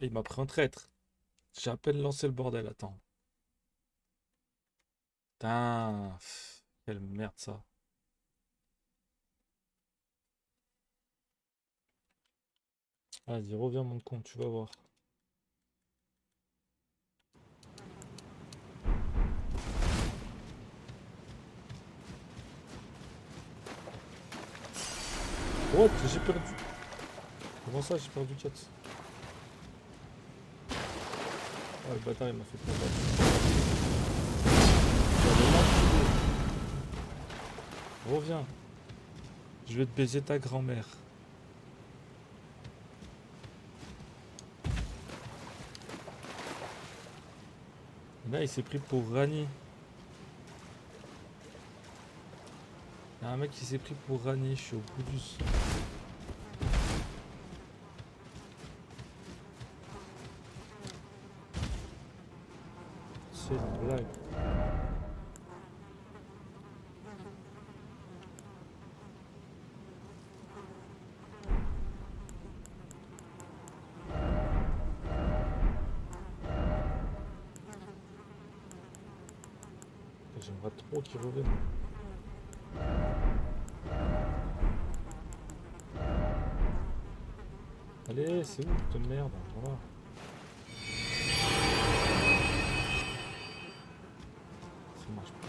Il m'a pris en traître. J'ai à peine lancé le bordel, attends. Putain, quelle merde ça. Vas-y, reviens mon compte, tu vas voir. Oh, j'ai perdu. Comment ça, j'ai perdu 4? Ah, le bâtard, il m'a fait peur. Reviens, je vais te baiser ta grand-mère. Là, il s'est pris pour Rani. Il y a un mec qui s'est pris pour Rani, je suis au bout du... C'est une blague. J'aimerais trop qu'il revienne. Allez, c'est où de merde? Voilà. Ça marche pas.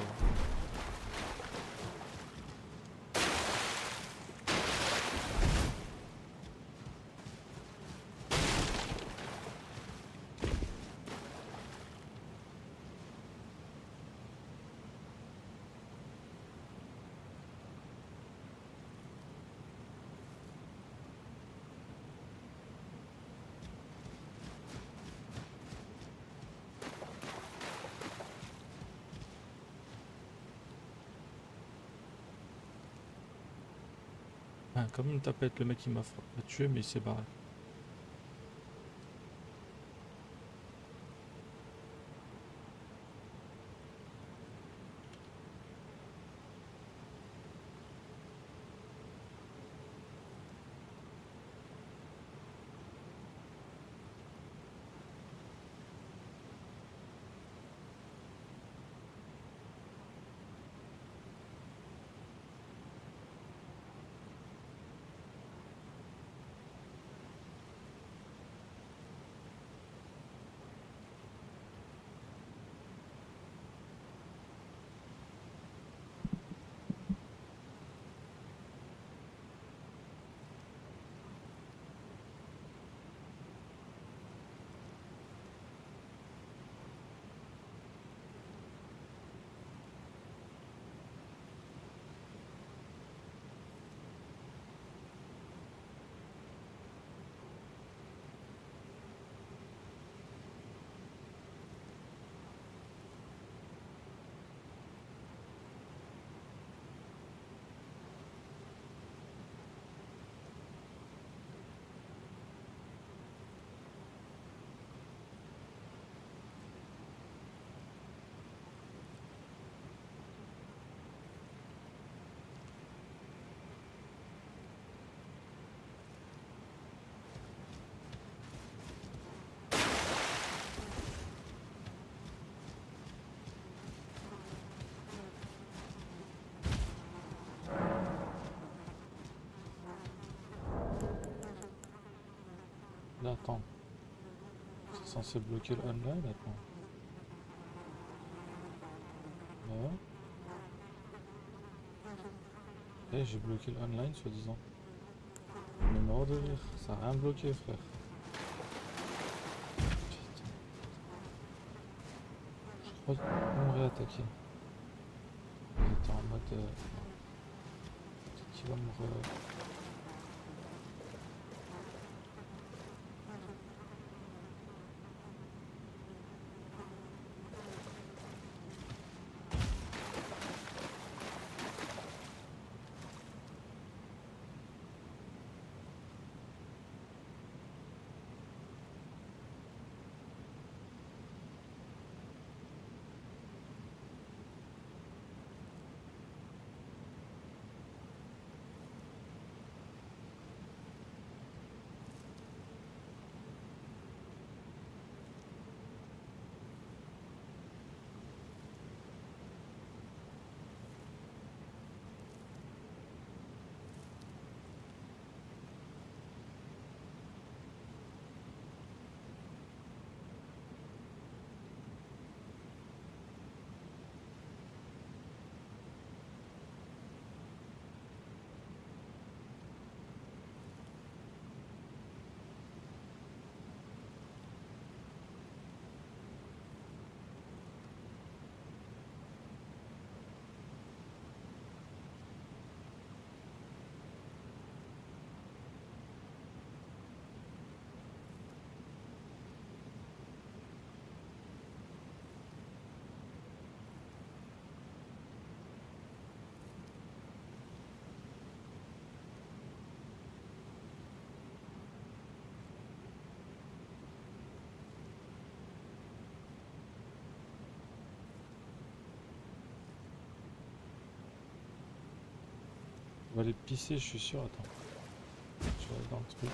Ah, comme une tapette, le mec il m'a tué, mais il s'est barré. Là, attends. C'est censé bloquer le online, attends. Ouais. Eh, j'ai bloqué le online, soi-disant. Numéro de rire, ça a rien bloqué, frère. Putain, je crois qu'ils vont me réattaquer. Ils étaient en mode... peut-être qu'ils vont me On va aller pisser, je suis sûr. Attends. Je vais aller dans le truc.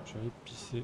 Je vais aller pisser.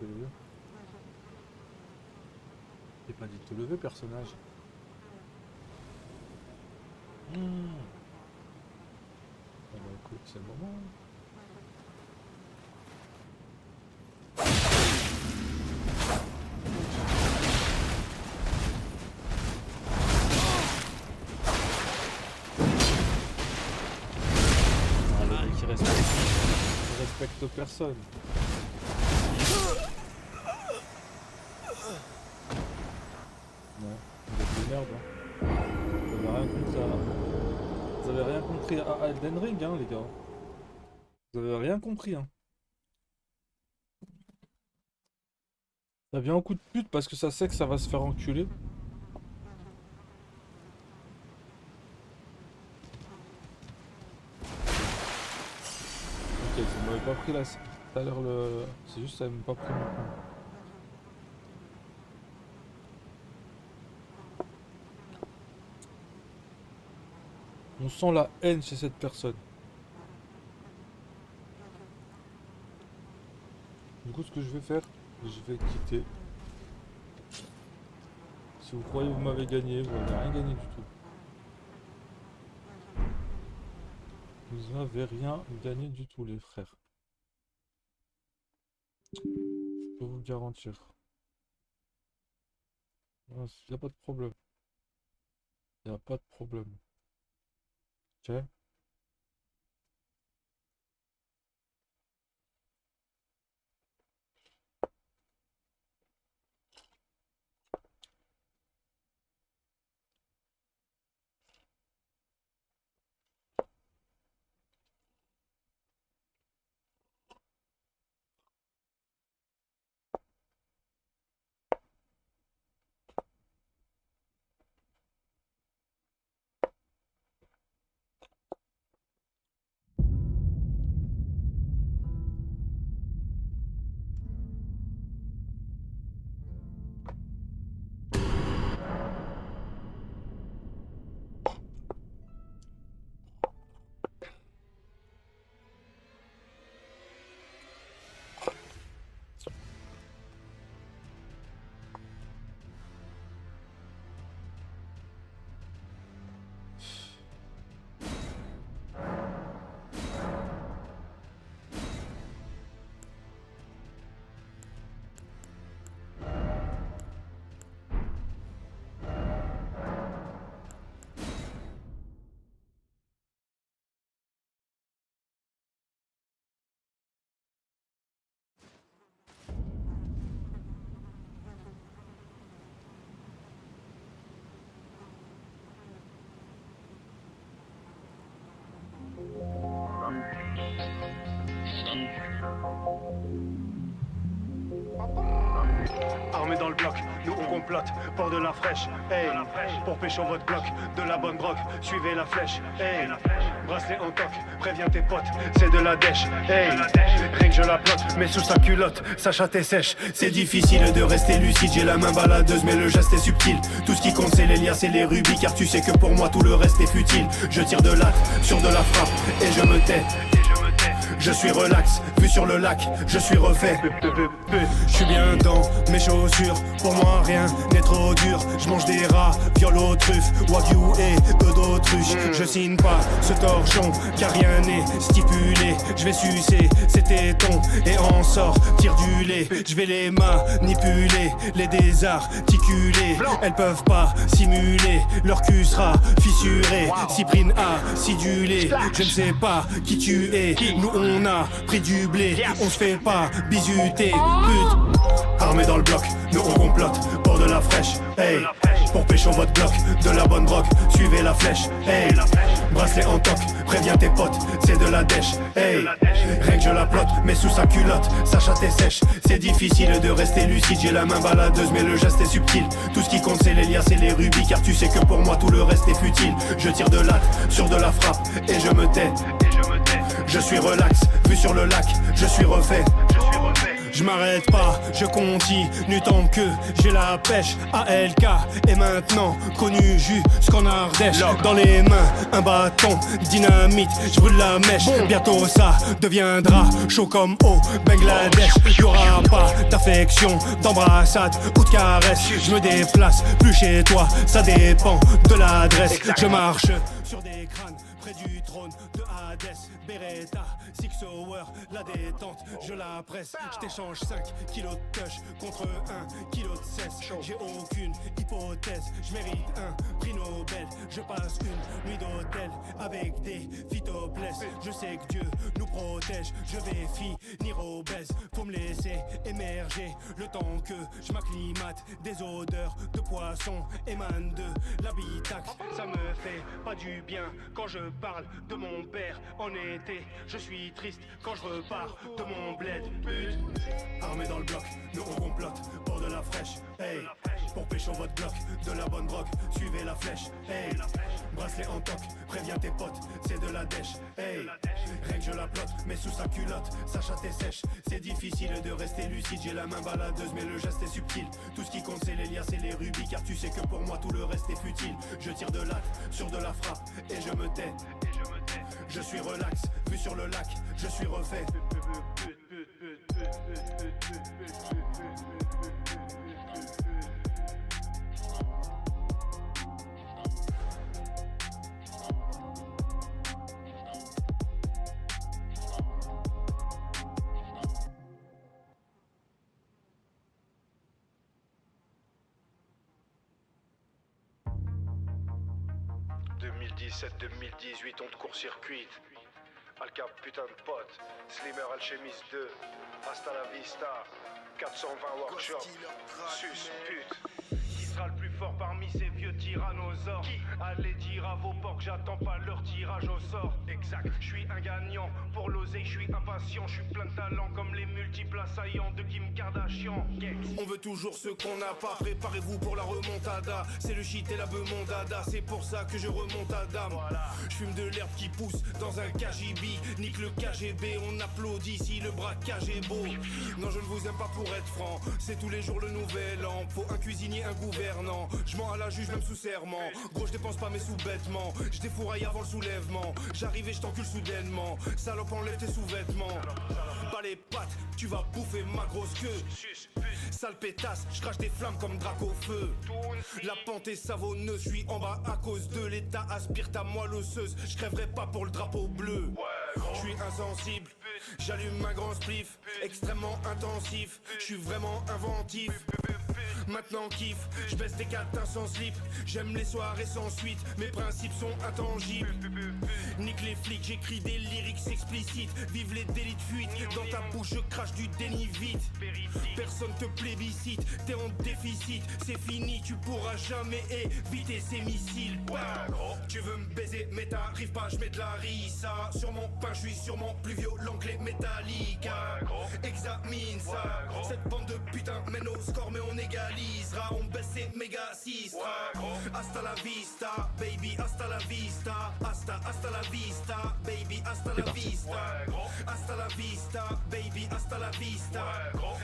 lever. J'ai pas dit de te lever, personnage. Ah bah écoute, c'est le moment. Ah, le mec il respecte personne. Ouais, vous êtes des merdes, hein. Vous avez rien compris à... Vous avez rien compris à Elden Ring, hein, les gars. Vous avez rien compris, hein. Ça vient en coup de pute parce que ça sait que ça va se faire enculer. Ok, ça m'avait pas pris là. Tout à l'heure le... C'est juste ça m'avait pas pris maintenant. On sent la haine chez cette personne. Du coup, ce que je vais faire, je vais quitter. Si vous croyez que vous m'avez gagné, vous n'avez rien gagné du tout. Vous n'avez rien gagné du tout, les frères. Je peux vous le garantir. Il n'y a pas de problème. Il n'y a pas de problème. Ok. Armés dans le bloc, nous on complote, port de la fraîche, hey, pour pécho votre bloc, de la bonne broc, suivez la flèche, hey, bracelet en toc, préviens tes potes, c'est de la dèche, hey, rien que je la plotte, mais sous sa culotte, sa chatte est sèche, c'est difficile de rester lucide, j'ai la main baladeuse mais le geste est subtil, tout ce qui compte c'est les liasses et les rubis, car tu sais que pour moi tout le reste est futile, je tire de l'acte, sur de la frappe, et je me tais. Je suis relax, vu sur le lac, je suis refait. Je suis bien dans mes chaussures, pour moi rien n'est trop dur. Je mange des rats, viol aux truffes, wagyu et œufs d'autruche. Je signe pas ce torchon, car rien n'est stipulé. Je vais sucer ces tétons et en sortir du lait. Je vais les manipuler, les désarticuler. Elles peuvent pas simuler, leur cul sera fissuré. Cyprine acidulée, je ne sais pas qui tu es. Nous on a pris du blé, on se fait pas bisuter, pute. Armés dans le bloc, nous on complote, bord de la fraîche, hey. Pour pécho votre bloc, de la bonne broc, suivez la flèche, hey. Bracelet en toc, préviens tes potes, c'est de la dèche, hey. Rien que je la plotte, mais sous sa culotte, sa chatte est sèche. C'est difficile de rester lucide, j'ai la main baladeuse mais le geste est subtil. Tout ce qui compte c'est les liasses et les rubis, car tu sais que pour moi tout le reste est futile. Je tire de l'acte, sur de la frappe, et je me tais. Je suis relax, vu sur le lac, je suis refait. je m'arrête pas, je continue tant que j'ai la pêche. ALK et maintenant connu jusqu'en Ardèche. Dans les mains, un bâton, dynamite, je brûle la mèche. Bientôt ça deviendra chaud comme au Bangladesh. Y'aura pas d'affection, d'embrassade ou de caresse. Je me déplace plus chez toi, ça dépend de l'adresse. Je marche sur des crânes près du trône de Hadès. Beretta, Six Hour, la détente, je la presse. Je t'échange 5 kilos de touch contre 1 kilo de cesse. J'ai aucune hypothèse, je mérite un prix Nobel. Je passe une nuit d'hôtel avec des phytoplèses. Je sais que Dieu nous protège, je vais finir obèse. Faut me laisser émerger le temps que je m'acclimate. Des odeurs de poisson émanent de l'habitacle. Ça me fait pas du bien quand je parle de mon père en été. Je suis triste quand je repars de mon bled. Armé dans le bloc, nous on complote pour de la fraîche. Hey, pour pécho votre bloc, de la bonne drogue, suivez la flèche. Hey, bracelet en toc, préviens tes potes, c'est de la dèche. Hey, règle je la plotte, mais sous sa culotte, sa chatte est sèche. C'est difficile de rester lucide, j'ai la main baladeuse mais le geste est subtil. Tout ce qui compte c'est les liasses et les rubis, car tu sais que pour moi tout le reste est futile. Je tire de l'acte sur de la frappe et je me tais. Je suis relax, vu sur le lac, je suis refait. « 2017-2018, on te court-circuite. Alka, putain de pote. Slimmer Alchemist 2. Hasta la vista. 420 workshop. Sus, pute. Qui sera le plus fort parmi ces vieux tyrannosaures? Allez dire à vos porcs que j'attends pas leur tirage au sort. Exact, je suis un gagnant. Pour l'oseille, je suis impatient. Je suis plein de talent comme les multiples assaillants de Kim Kardashian. On veut toujours ce qu'on n'a pas. Préparez-vous pour la remontada. C'est le shit et la beumondada. C'est pour ça que je remonte à dame. Je fume de l'herbe qui pousse dans un KGB. Nique le KGB, on applaudit si le braquage est beau. Non, je ne vous aime pas pour être franc. C'est tous les jours le nouvel an. Faut un cuisinier, un gouvernant. Je mens à la juge même sous serment. Gros, je dépense pas mes sous-bêtements. Je défouraille avant le soulèvement. J'arrive et je t'encule soudainement. Salope, enlève tes sous-vêtements. Pas les pattes, tu vas bouffer ma grosse queue. Sale pétasse, je crache des flammes comme Drac au feu. La pente est savonneuse, je suis en bas à cause de l'état. Aspire ta moelle osseuse, je crèverai pas pour le drapeau bleu. Je suis insensible, j'allume un grand spliff. Extrêmement intensif, je suis vraiment inventif. Maintenant kiffe, je baisse des catins sans slip. J'aime les soirées sans suite, mes principes sont intangibles. Nique les flics, j'écris des lyrics explicites. Vive les délits de fuite, dans ta bouche je crache du déni vite. Personne te plébiscite, t'es en déficit. C'est fini, tu pourras jamais éviter ces missiles. Tu veux me baiser mais t'arrives pas, je mets de la rissa. Sur mon pain, je suis sûrement plus violent que les Metallica. Examine ça, cette bande de putain mène au score mais on égalise. On baisse ses méga sistra. Hasta la vista, baby, hasta la vista. Hasta la vista, baby, hasta la vista. Hasta la vista, baby, hasta la vista.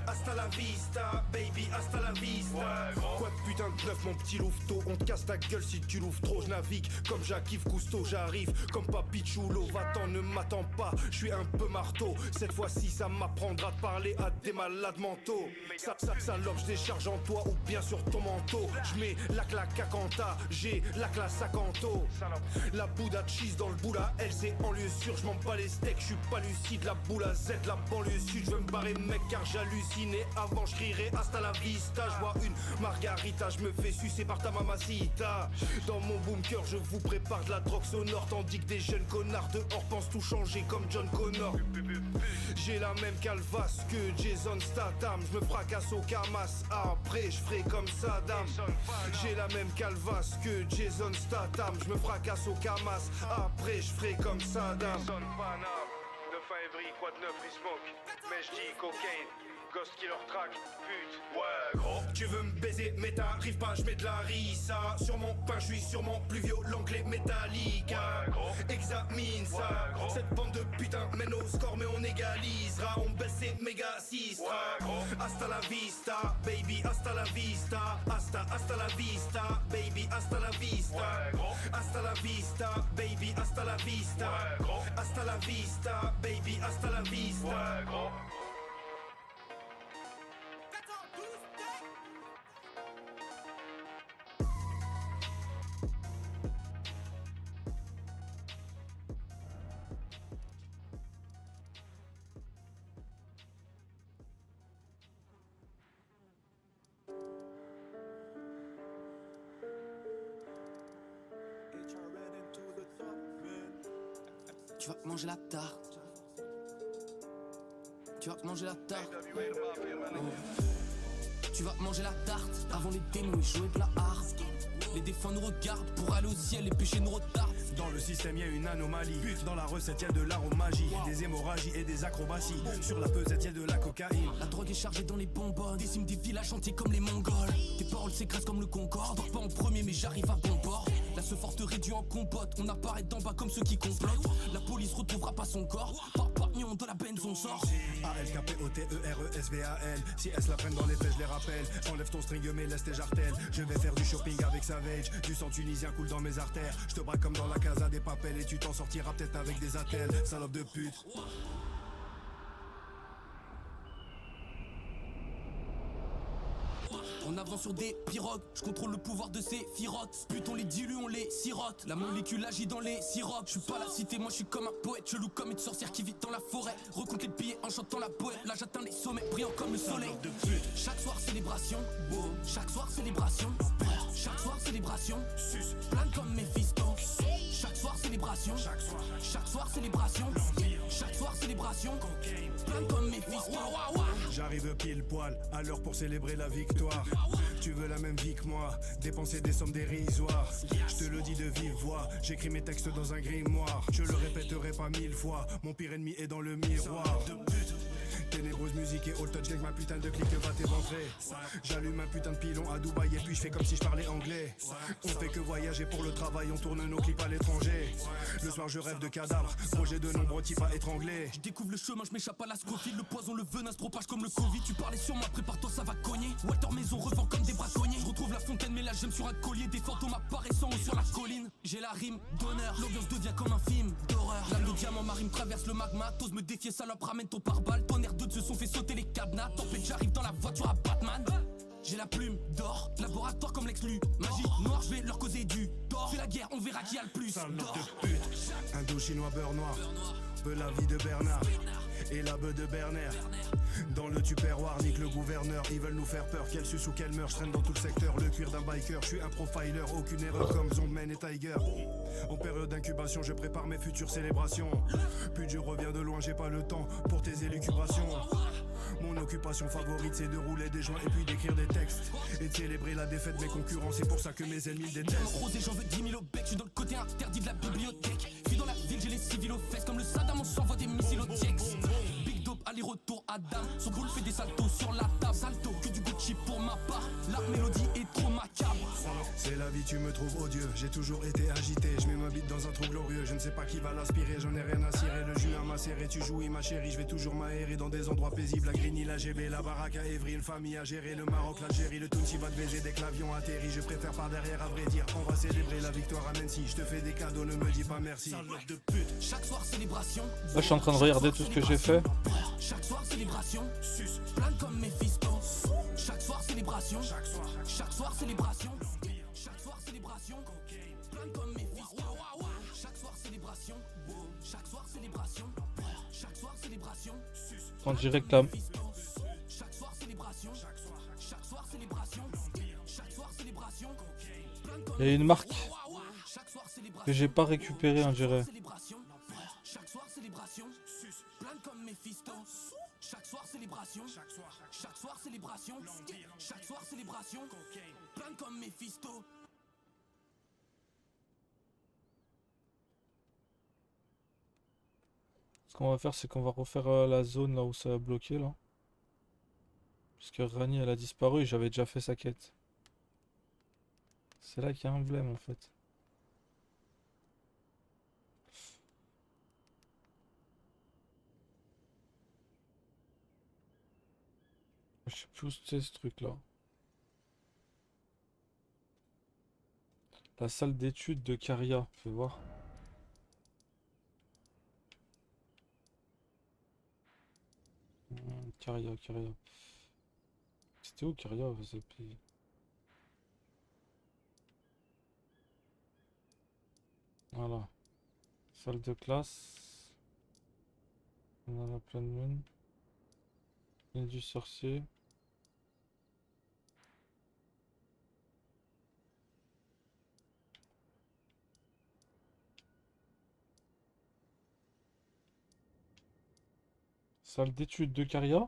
Hasta la vista, baby, hasta la vista. Quoi de putain de neuf mon petit louveteau. On te casse ta gueule si tu l'ouvres trop. Je navigue comme Jacques-Yves Cousteau. J'arrive comme Papi Chulo. Va-t'en, ne m'attends pas, je suis un peu marteau. Cette fois-ci ça m'apprendra de parler à des malades mentaux. Salope, je décharge en toi ou bien sur ton manteau. Je mets la claque à Canta, j'ai la classe à Canto. La Bouddha cheese dans le boula, elle c'est en lieu sûr. Je m'en bats les steaks, je suis pas lucide. La boule à Z, la banlieue sud. Je veux me barrer mec car j'hallucine. Et avant je crierai hasta la vista. Je vois une margarita, je me fais sucer par ta mamacita. Dans mon bunker je vous prépare de la drogue sonore. Tandis que des jeunes connards dehors pensent tout changer comme John Connor. J'ai la même calvasse que Jason Statham. Je me fracasse au Kamas, après je ferai comme Saddam. J'ai la même calvasse que Jason Statham. Je me fracasse au Kamas, après je ferai comme Saddam. 9 à Evry, quoi de neuf, il smoke. Mais je dis cocaine, gosses qui leur traquent, pute. Ouais gros. Tu veux me baiser mais t'arrives pas, je mets de la rissa. Sur mon pain je suis sûrement plus violent que les Metallica. Ouais, gros. Examine ça, Ouais, gros. cette bande de putain mène au score mais on égalisera. On baisse ces méga sistra. Ouais, gros. Hasta la vista, baby, hasta la vista. Hasta la vista, baby, hasta la vista. Ouais, gros. Hasta la vista, baby, hasta la vista. Ouais, gros. Hasta la vista, baby, hasta la vista. Ouais, gros. Tu vas manger la tarte. Tu vas manger la tarte. Tu vas manger la tarte avant les démons et jouer de la harpe. Les défunts nous regardent pour aller au ciel, les péchés nous retardent. Dans le système y'a une anomalie. Dans la recette y'a de l'aromagie, des hémorragies et des acrobaties. Sur la pesette y'a de la cocaïne. La drogue est chargée dans les bonbonnes. Décime des villages entiers comme les Mongols. Tes paroles s'écrasent comme le Concorde. Pas en premier mais j'arrive à bon port. La ce forte réduit en compote. On apparaît d'en bas comme ceux qui complotent. La police retrouvera pas son corps. Par pagnon de la Benz on sort. A-L-K-P-O-T-E-R-E-S-V-A-L. Si elles la prennent dans les faits je les rappelle. Enlève ton string mais laisse tes jartelles. Je vais faire du shopping avec Savage. Du sang tunisien coule dans mes artères. Je te braque comme dans la casa des papels. Et tu t'en sortiras peut-être avec des attelles. Salope de pute. On avance sur des pirogues, je contrôle le pouvoir de ces firottes. Putain on les dilue, on les sirote. La molécule agit dans les sirops. Je suis pas la cité, moi je suis comme un poète. Chelou comme une sorcière qui vit dans la forêt. Recompte les billets en chantant la poète. Là j'atteins les sommets, brillant comme le soleil. Chaque soir célébration, chaque soir célébration. Chaque soir célébration, plein comme Mephisto. Chaque soir célébration, chaque soir célébration. Chaque soir célébration, plein comme Mephisto. J'arrive pile poil à l'heure pour célébrer la victoire. Tu veux la même vie que moi, dépenser des sommes dérisoires. Je te le dis de vive voix, j'écris mes textes dans un grimoire. Je le répéterai pas 1000 fois, mon pire ennemi est dans le miroir. Ténébreuse musique et all touch avec ma putain de clique va t'éventrer. J'allume un putain de pilon à Dubaï et puis je fais comme si je parlais anglais. On fait que voyager pour le travail, on tourne nos clips à l'étranger. Le soir je rêve de cadavres, projet de nombreux types à étrangler. Je découvre le chemin, je m'échappe à la Scofield. Le poison, le venin se propage comme le Covid. Tu parlais sur moi, prépare-toi, ça va cogner. Walter Maison revend comme des braconniers. Je retrouve la fontaine, mais là j'aime sur un collier. Des fantômes apparaissant haut sur la colline. J'ai la rime d'honneur, l'ambiance devient comme un film d'horreur. L'âme de diamant marine traverse le magma. T'oses me défier, salope, ramène ton pare-balles. Tonnerre de se sont fait sauter les cadenas. Tempête, j'arrive dans la voiture à Batman. J'ai la plume d'or, laboratoire comme l'ex-lu. Magie noire, je vais leur causer du tort. Fais la guerre, on verra qui a le plus d'or. Indo-chinois beurre noir, peu la vie de Bernard et la beuh de Berner. Dans le tupperware, nique le gouverneur. Ils veulent nous faire peur, qu'elle suce ou qu'elle meurt. Je traîne dans tout le secteur, le cuir d'un biker. Je suis un profiler, aucune erreur comme Zombman et Tiger. En période d'incubation, je prépare mes futures célébrations. Puis je reviens de loin, j'ai pas le temps pour tes élucubrations. Mon occupation favorite c'est de rouler des joints et puis d'écrire des textes. Et de célébrer la défaite de mes concurrents, c'est pour ça que mes ennemis le détestent. Rosé, j'en veux 10 000 au bec, je suis dans le côté interdit de la bibliothèque. Puis dans la ville, j'ai les civils aux fesses, comme le Saddam, on s'envoie des missiles au Tiex. Big dope, aller-retour, Adam, son boule fait des saltos sur la table. Salto, que du Gucci pour ma part, la mélodie est trop macabre. C'est la vie, tu me trouves odieux, j'ai toujours été agité. Je mets ma bite dans un trou glorieux, je ne sais pas qui va l'aspirer. J'en ai rien à cirer, le jus à macérer. Tu jouis ma chérie, je vais toujours m'aérer dans des endroits paisibles. La Grigny, la GB, la baraque à Évry, une famille à gérer. Le Maroc, l'Algérie, le Tounsi va te baiser dès que l'avion atterrit. Je préfère par derrière, à vrai dire. On va célébrer la victoire à Nancy. Je te fais des cadeaux, ne me dis pas merci. Salope de pute. Chaque soir, célébration. Là, je suis en train de regarder tout ce que j'ai fait. Chaque soir, célébration. Plein comme Mephisto. Chaque soir, célébration. Chaque soir, célébration. Chaque soir, célébration. Plein comme Mephisto. Chaque soir, célébration. Chaque soir, célébration. Chaque soir, célébration. Quand j'y réclame. Chaque soir, célébration. Chaque soir, célébration. Chaque soir, célébration. Il y a une marque que j'ai pas récupérée, on dirait. Chaque soir, célébration. Plein comme Mephisto. Chaque soir, célébration. Chaque soir, célébration. Chaque soir, célébration. Plein comme Mephisto. Ce qu'on va faire, c'est qu'on va refaire la zone là où ça a bloqué là. Parce que Rani, elle a disparu et j'avais déjà fait sa quête. C'est là qu'il y a un blême en fait. Je sais plus où c'est ce truc là. La salle d'études de Caria, fais voir. Caria, Caria. C'était où Caria? Voilà. Salle de classe. On a la pleine lune. Île du sorcier. Salle d'études de Caria.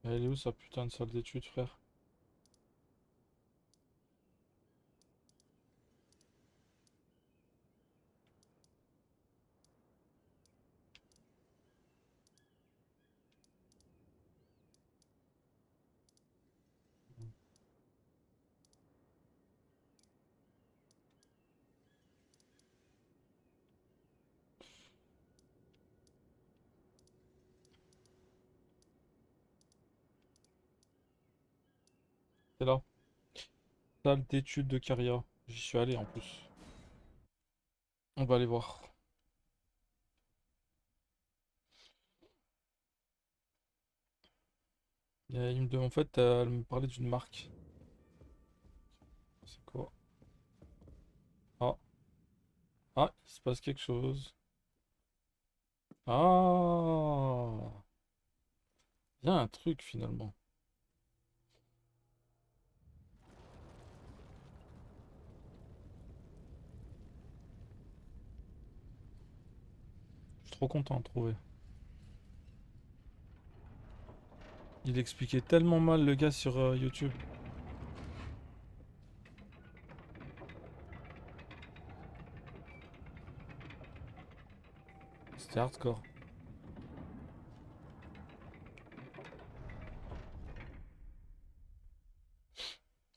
Elle est où sa putain de salle d'études, frère? C'est là. Salle d'études de Caria. J'y suis allé en plus. On va aller voir. Il me demande, en fait, elle me parlait d'une marque. C'est quoi? Ah, ah, il se passe quelque chose. Ah, il y a un truc finalement. Je suis trop content de trouver. Il expliquait tellement mal le gars sur YouTube. C'était hardcore.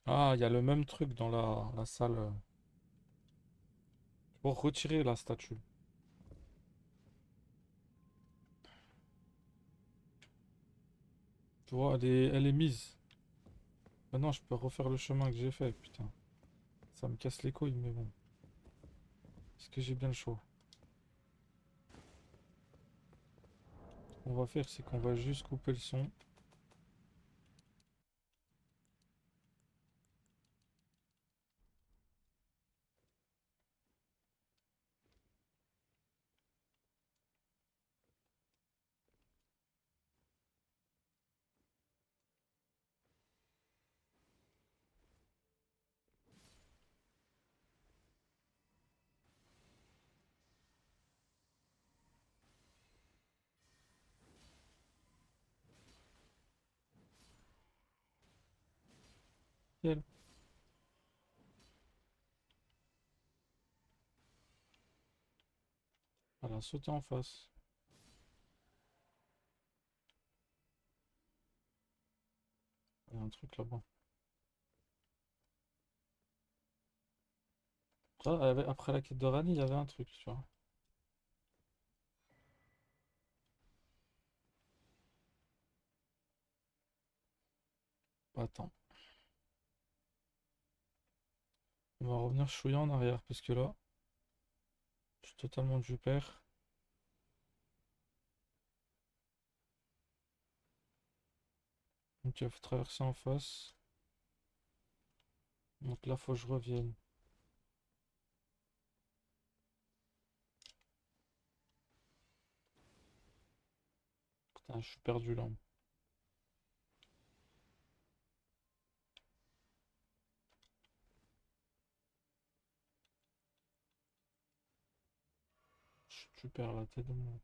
Ah, il y a le même truc dans la salle. Pour retirer la statue. Tu vois, elle est mise. Maintenant, je peux refaire le chemin que j'ai fait, putain. Ça me casse les couilles, mais bon. Est-ce que j'ai bien le choix? Ce qu'on va faire, c'est qu'on va juste couper le son. Nickel. Voilà, sauter en face. Il y a un truc là-bas. Après la quête de Rani, il y avait un truc, tu vois. Attends. On va revenir chouillant en arrière, parce que là, je suis totalement du père. Donc il faut traverser en face. Donc là, faut que je revienne. Putain, je suis perdu là. Tu perds la tête de moi.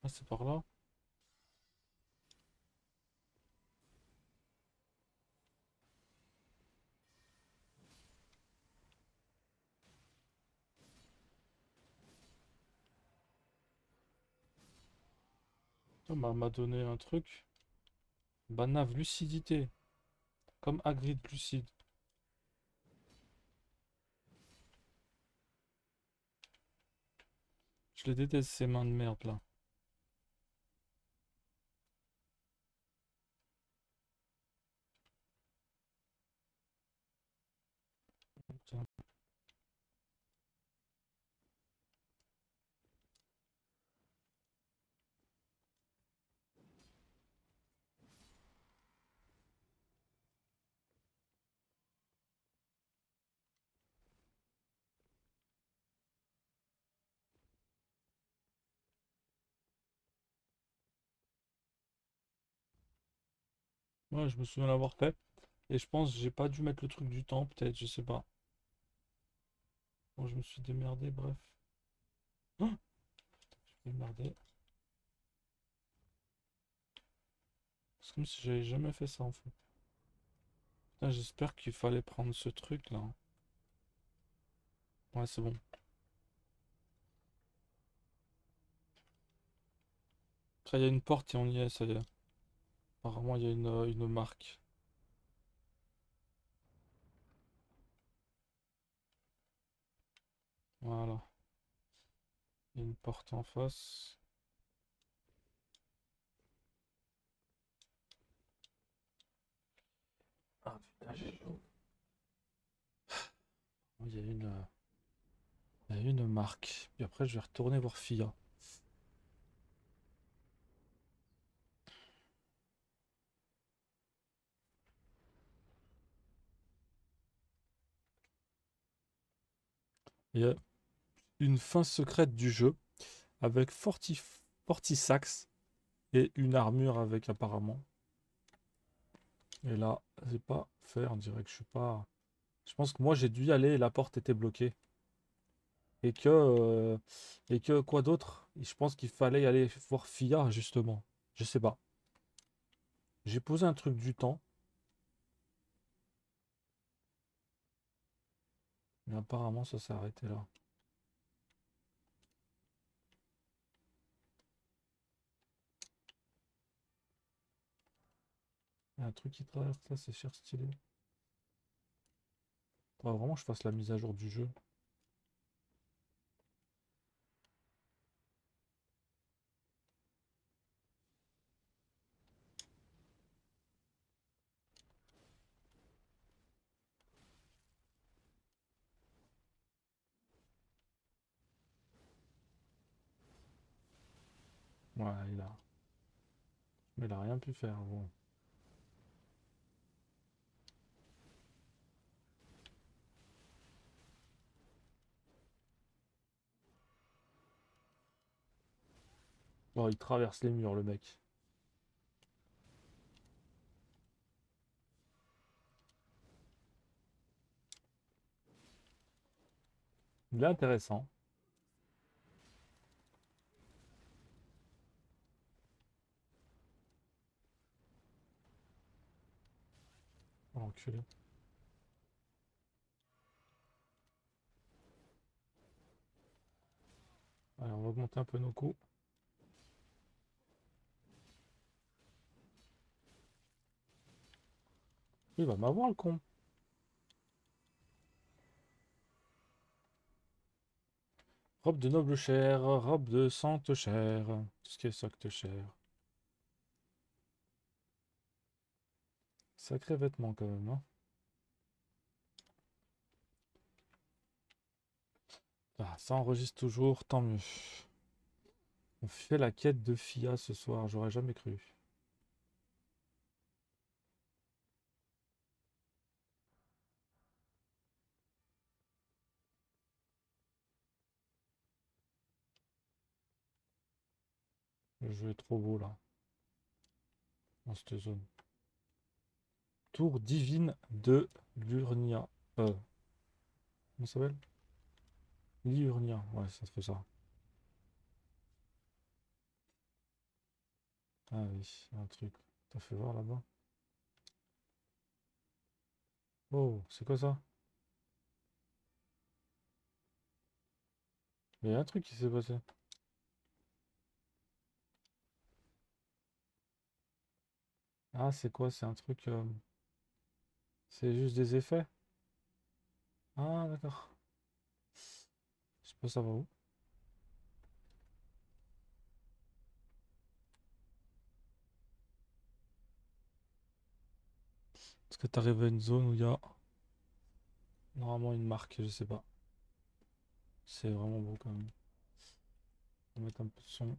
Ah, c'est par là. On m'a donné un truc. Banave lucidité. Comme Hagrid lucide. Je les déteste ces mains de merde là. Putain. Ouais, je me souviens l'avoir fait. Et je pense que j'ai pas dû mettre le truc du temps, peut-être, je sais pas. Bon, je me suis démerdé, bref. Ah, je me suis démerdé. C'est comme si j'avais jamais fait ça en fait. Putain, j'espère qu'il fallait prendre ce truc là. Ouais, c'est bon. Après, il y a une porte et on y est, ça y est. Apparemment, il y a une marque. Voilà. Il y a une porte en face. Ah putain, j'ai chaud. Il y a il y a une marque. Puis après, je vais retourner voir Fia. Il y a une fin secrète du jeu avec Fortisax et une armure avec apparemment. Et là, j'ai pas fait, on dirait que je suis pas. Je pense que moi j'ai dû y aller et la porte était bloquée. Et que quoi d'autre? Je pense qu'il fallait y aller voir Fia justement. Je sais pas. J'ai posé un truc du temps, mais apparemment ça s'est arrêté là. Il y a un truc qui traverse là, c'est cher stylé. Faudrait vraiment que je fasse la mise à jour du jeu. Ouais, mais il a rien pu faire. Bon. Oh, il traverse les murs, le mec. Il est intéressant. Oh, l'enculé. Allez, on va augmenter un peu nos coûts. Il va m'avoir le con. Robe de noble chair, robe de sainte chair. Tout ce qui est sacte chair. Sacré vêtement quand même, hein. Ah, ça enregistre toujours, tant mieux. On fait la quête de Fia ce soir, j'aurais jamais cru. Le jeu est trop beau là, dans cette zone. Tour divine de Lurnia. Comment ça s'appelle? Liurnia, ouais, ça se fait ça. Ah oui, un truc. T'as fait voir là-bas. Oh, c'est quoi ça? Il y a un truc qui s'est passé. Ah, c'est quoi? C'est un truc. C'est juste des effets? Ah, d'accord. Je sais pas, ça va où? Est-ce que t'arrives à une zone où il y a normalement une marque? Je sais pas. C'est vraiment beau quand même. On va mettre un peu de son.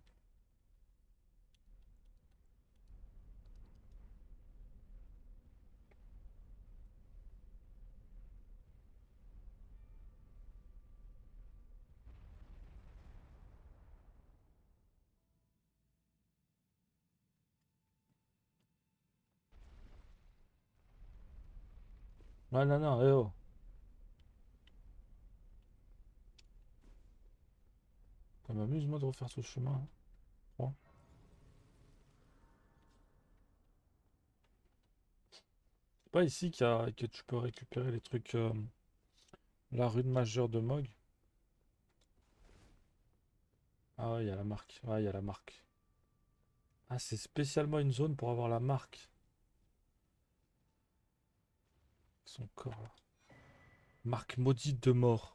Non, non, non, eh oh. Ça m'amuse, moi, de refaire ce chemin, hein. Bon. C'est pas ici que tu peux récupérer les trucs. La rune majeure de Mog. Ah ouais, il y a la marque. Ouais, il y a la marque. Ah, c'est spécialement une zone pour avoir la marque. Son corps là. Marque maudite de mort.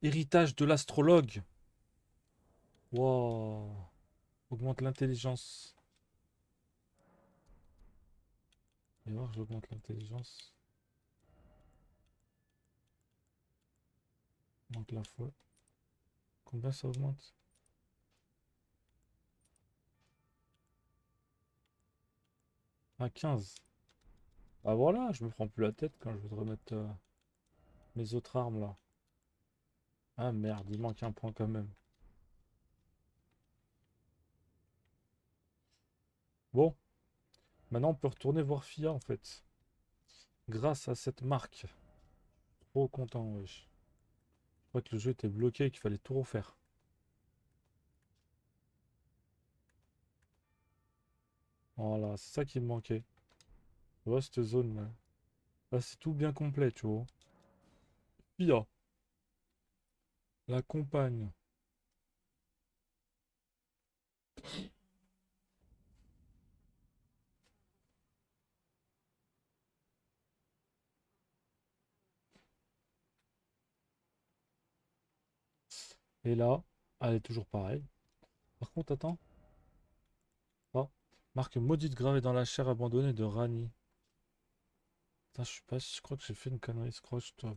Héritage de l'astrologue. Wow. Augmente l'intelligence. Et voir, j'augmente l'intelligence. Augmente la foi. Combien ça augmente? À 15. Ah voilà, je me prends plus la tête quand je voudrais mettre mes autres armes là. Ah merde, il manque un point quand même. Bon, maintenant on peut retourner voir Fia en fait. Grâce à cette marque. Trop content, wesh. Je crois que le jeu était bloqué et qu'il fallait tout refaire. Voilà, c'est ça qui me manquait. Tu vois, cette zone là. Là, c'est tout bien complet, tu vois. Fia, la compagne. Et là, elle est toujours pareille. Par contre, attends. Ah, marque maudite gravée dans la chair abandonnée de Rani. Putain, je sais pas, je crois que j'ai fait une connerie, Scrooge, toi.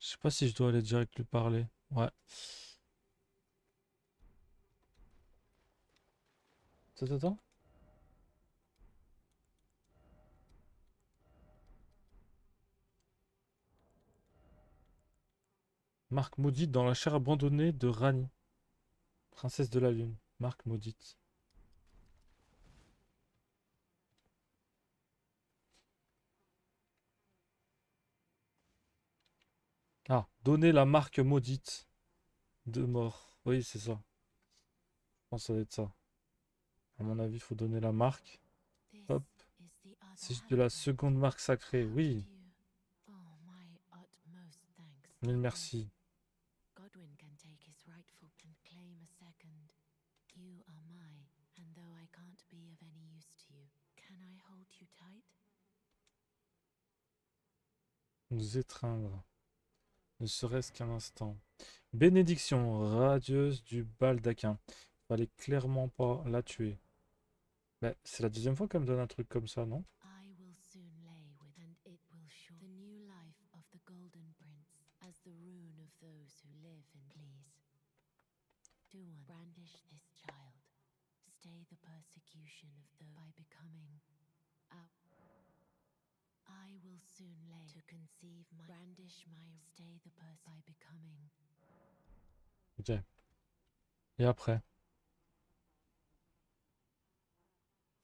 Je sais pas si je dois aller direct lui parler. Ouais. Attends, attends. Marque maudite dans la chair abandonnée de Rani. Princesse de la Lune. Marque maudite. Ah, donner la marque maudite de mort. Oui, c'est ça. Je pense que ça doit être ça. À mon avis, il faut donner la marque. Hop. C'est de la seconde marque sacrée. Oui. Mille merci. Godwin can take his rightful and claim a second. You are mine, and though I can't be of any use to you, can I hold you tight? Nous étreindre. Ne serait-ce qu'un instant. Bénédiction radieuse du baldaquin. Fallait clairement pas la tuer. Bah, c'est la deuxième fois qu'elle me donne un truc comme ça, non? I will soon lay with, and it will show the new life of the Golden Prince as the rune of those who live and please. Do one brandish this child. Stay the persecution of the by becoming. I will soon lay to conceive my brandish my stay the by becoming. Ok. Et après?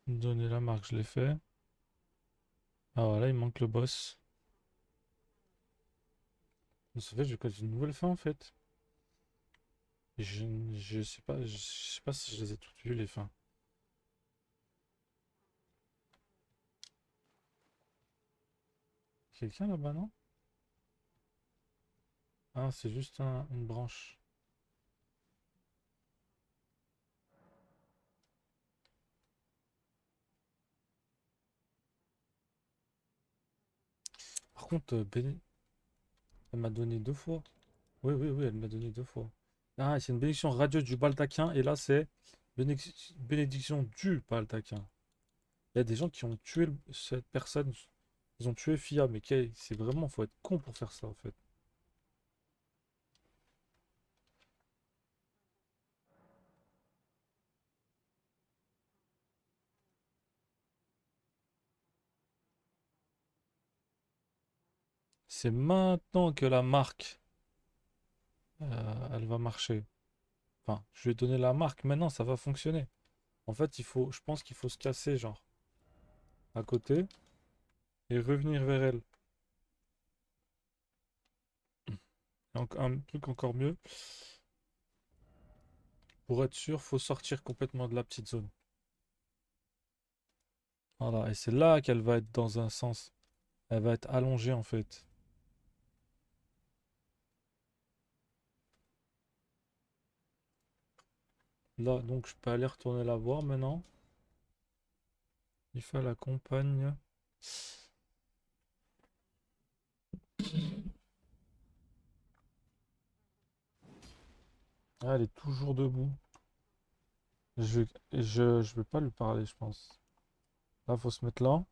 Donner la marque, je l'ai fait. Ah voilà, il manque le boss. Ça fait, je code une nouvelle fin en fait. Et je sais pas si je les ai toutes vues les fins. quelqu'un là-bas, non? Ah, c'est juste une branche. Par contre, elle m'a donné 2 fois. Oui, oui, oui, elle m'a donné 2 fois. Ah, c'est une bénédiction radieuse du baldaquin. Et là, c'est bénédiction du baldaquin. Il y a des gens qui ont tué cette personne. Ils ont tué Fia. Mais c'est vraiment, faut être con pour faire ça, en fait. C'est maintenant que la marque, elle va marcher. Enfin, je lui ai donné la marque. Maintenant, ça va fonctionner. En fait, je pense qu'il faut se casser, genre, à côté et revenir vers elle. Donc, un truc encore mieux. Pour être sûr, faut sortir complètement de la petite zone. Voilà, et c'est là qu'elle va être dans un sens. Elle va être allongée en fait. Là, donc je peux aller retourner la voir maintenant. Il fait la compagne. Ah, elle est toujours debout. Je vais pas lui parler, je pense. Là, faut se mettre là.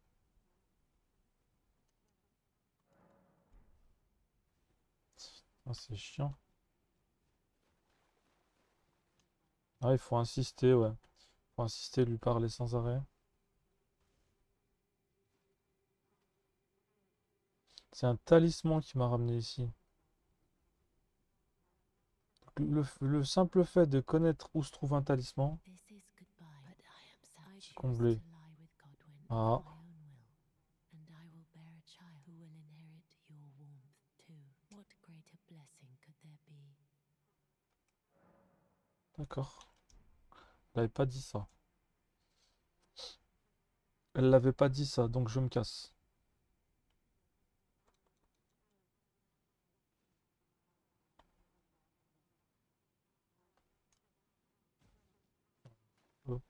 Ah, c'est chiant. Ah, il faut insister, ouais. Faut insister, lui parler sans arrêt. C'est un talisman qui m'a ramené ici. Le simple fait de connaître où se trouve un talisman, This is goodbye, but I am sad. I choose comblé. to lie with Godwin Ah, of my own will, and I will bear a child who will inherit your warmth too. What greater blessing could there be? d'accord. Elle avait pas dit ça. Elle l'avait pas dit ça, donc je me casse. Hop.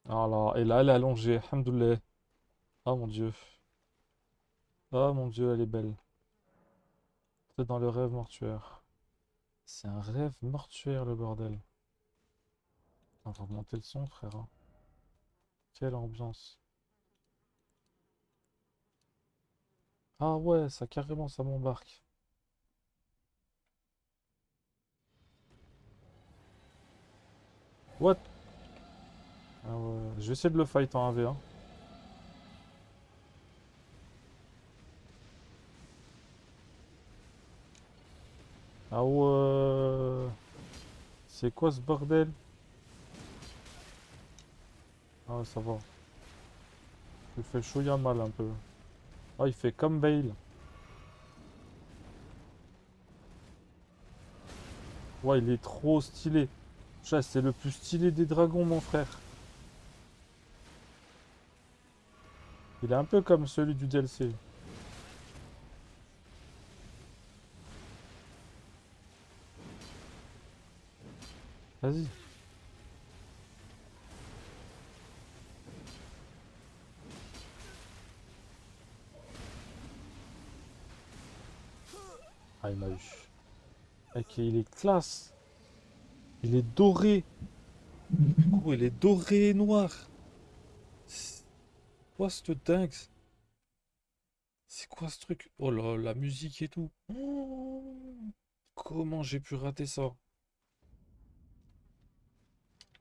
Voilà, et là, elle est allongée. Alhamdoulilah. Ah mon Dieu. Ah mon Dieu, elle est belle. C'est dans le rêve mortuaire. C'est un rêve mortuaire, le bordel. On va remonter le son, frère, hein. Quelle ambiance. Ah ouais, ça carrément, ça m'embarque. What? Ah ouais, je vais essayer de le fight en 1v1. Ah ouais. C'est quoi ce bordel? Ah ouais, ça va. Il fait chouïa mal un peu. Ah, il fait comme Bale. Ouais, il est trop stylé. Chat, c'est le plus stylé des dragons, mon frère. Il est un peu comme celui du DLC. Vas-y. Ah, il m'a eu. Ok, il est classe. Il est doré. Gros, il est doré et noir. C'est quoi cette dingue? C'est quoi ce truc? Oh là, la musique et tout. Oh, comment j'ai pu rater ça?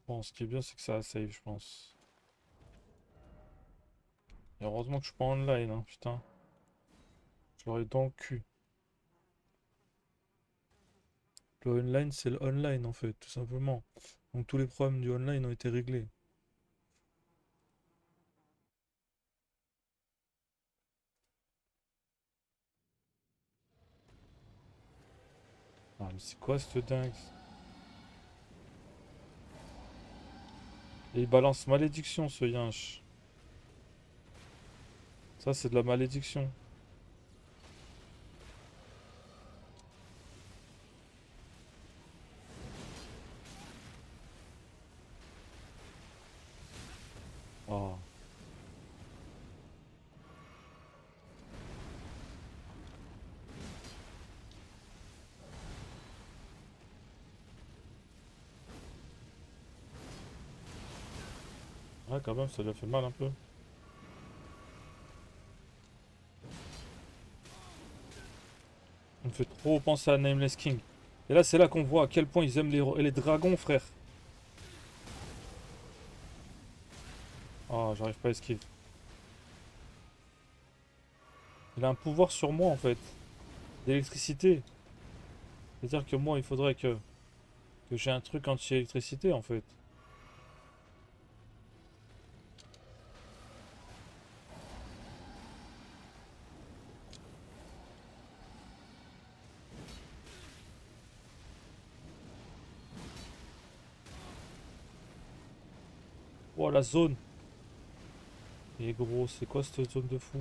Bon, ce qui est bien, c'est que ça a save, je pense. Et heureusement que je suis pas online, hein, putain. Je l'aurais dans le cul. Le online, c'est le online, en fait, tout simplement. Donc tous les problèmes du online ont été réglés. c'est quoi cette dingue? Et il balance malédiction ce yinche. Ça c'est de la malédiction. Oh. Ouais, quand même, ça lui a fait mal un peu. On me fait trop penser à Nameless King. Et là, c'est là qu'on voit à quel point ils aiment les dragons, frère. Oh, j'arrive pas à esquiver. Il a un pouvoir sur moi, en fait. D'électricité. C'est-à-dire que moi, il faudrait que j'ai un truc anti-électricité, en fait. Oh, la zone. Et gros, c'est quoi cette zone de fou?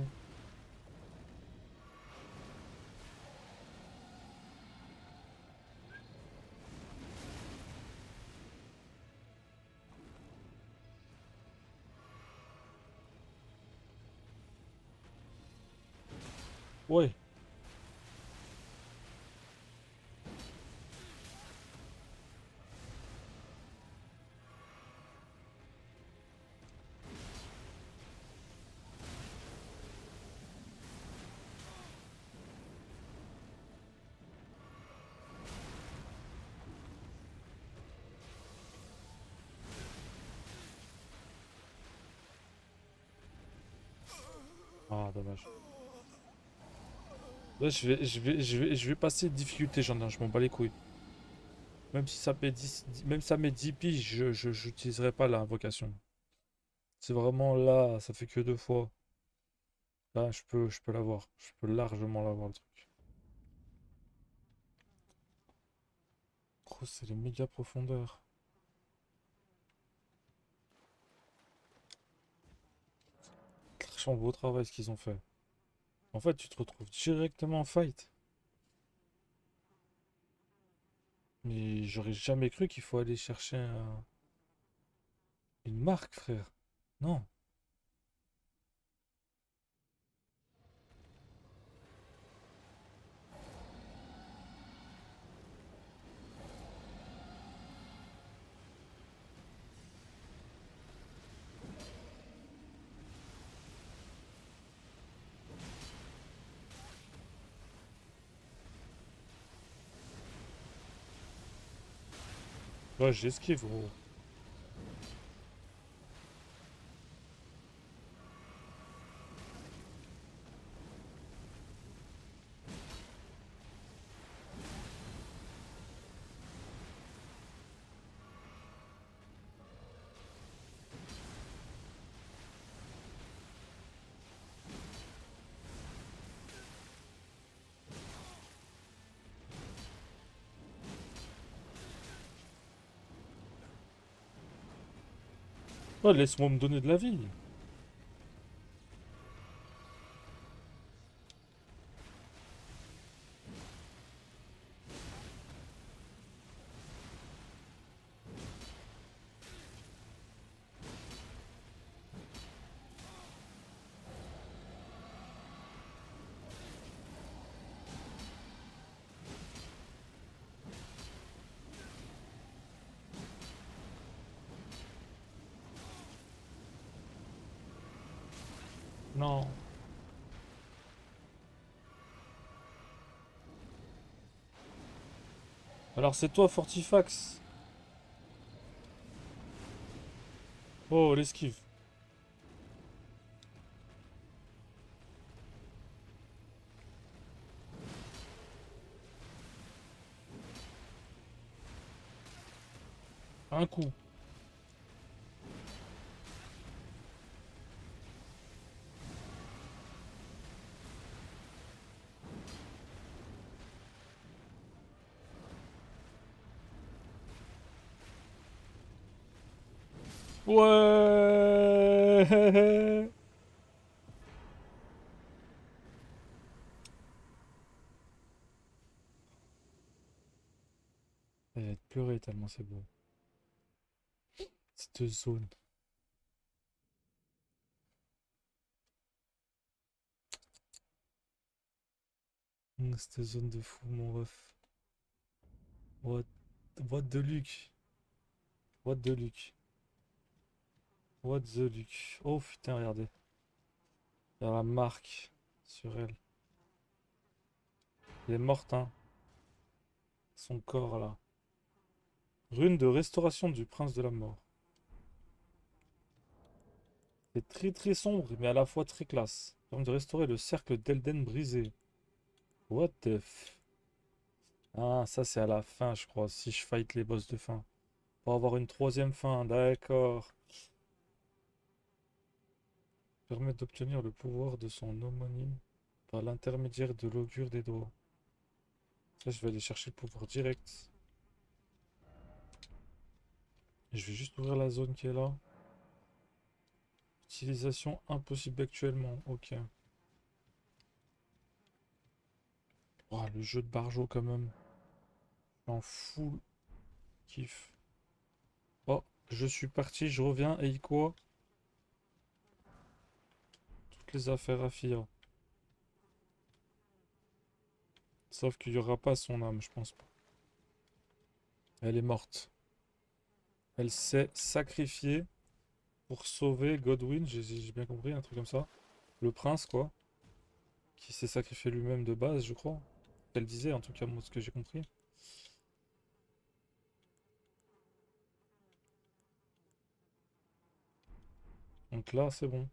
Ouais. Ah, dommage. Là, je vais passer difficulté, je m'en bats les couilles. Même si ça met 10, même si ça met 10 piges, j'utiliserai pas l'invocation. C'est vraiment là, ça fait que 2 fois. Là, je peux l'avoir. Je peux largement l'avoir, le truc. Oh, c'est les méga profondeurs. Franchement, beau travail ce qu'ils ont fait. En fait, tu te retrouves directement en fight. Mais j'aurais jamais cru qu'il faut aller chercher une marque, frère. Non. Ouais, j'esquive, gros. Ouais, laisse-moi me donner de la vie. Non. Alors c'est toi, Fortifax. Oh, l'esquive. Un coup. Ouais. Elle va te pleurer tellement c'est beau. Cette zone. Cette zone de fou, mon ref. What, what the luck? What the luck? What the luck? Oh putain, regardez. Il y a la marque sur elle. Elle est morte, hein. Son corps, là. Rune de restauration du prince de la mort. C'est très très sombre, mais à la fois très classe. Permet de restaurer le cercle d'Elden brisé. What the f... Ah, ça c'est à la fin, je crois, si je fight les boss de fin. Pour avoir une troisième fin, d'accord. Permet d'obtenir le pouvoir de son homonyme par l'intermédiaire de l'augure des doigts. Ça, je vais aller chercher le pouvoir direct. Et je vais juste ouvrir la zone qui est là. Utilisation impossible actuellement, ok. Oh, le jeu de Barjo quand même. En full kiff. Oh, je suis parti, je reviens, et quoi? Toutes les affaires à Fia. Sauf qu'il n'y aura pas son âme, je pense pas. Elle est morte. Elle s'est sacrifiée pour sauver Godwyn, j'ai bien compris, un truc comme ça. Le prince, quoi. Qui s'est sacrifié lui-même de base, je crois. Elle disait, en tout cas, moi, ce que j'ai compris. Donc là, c'est bon.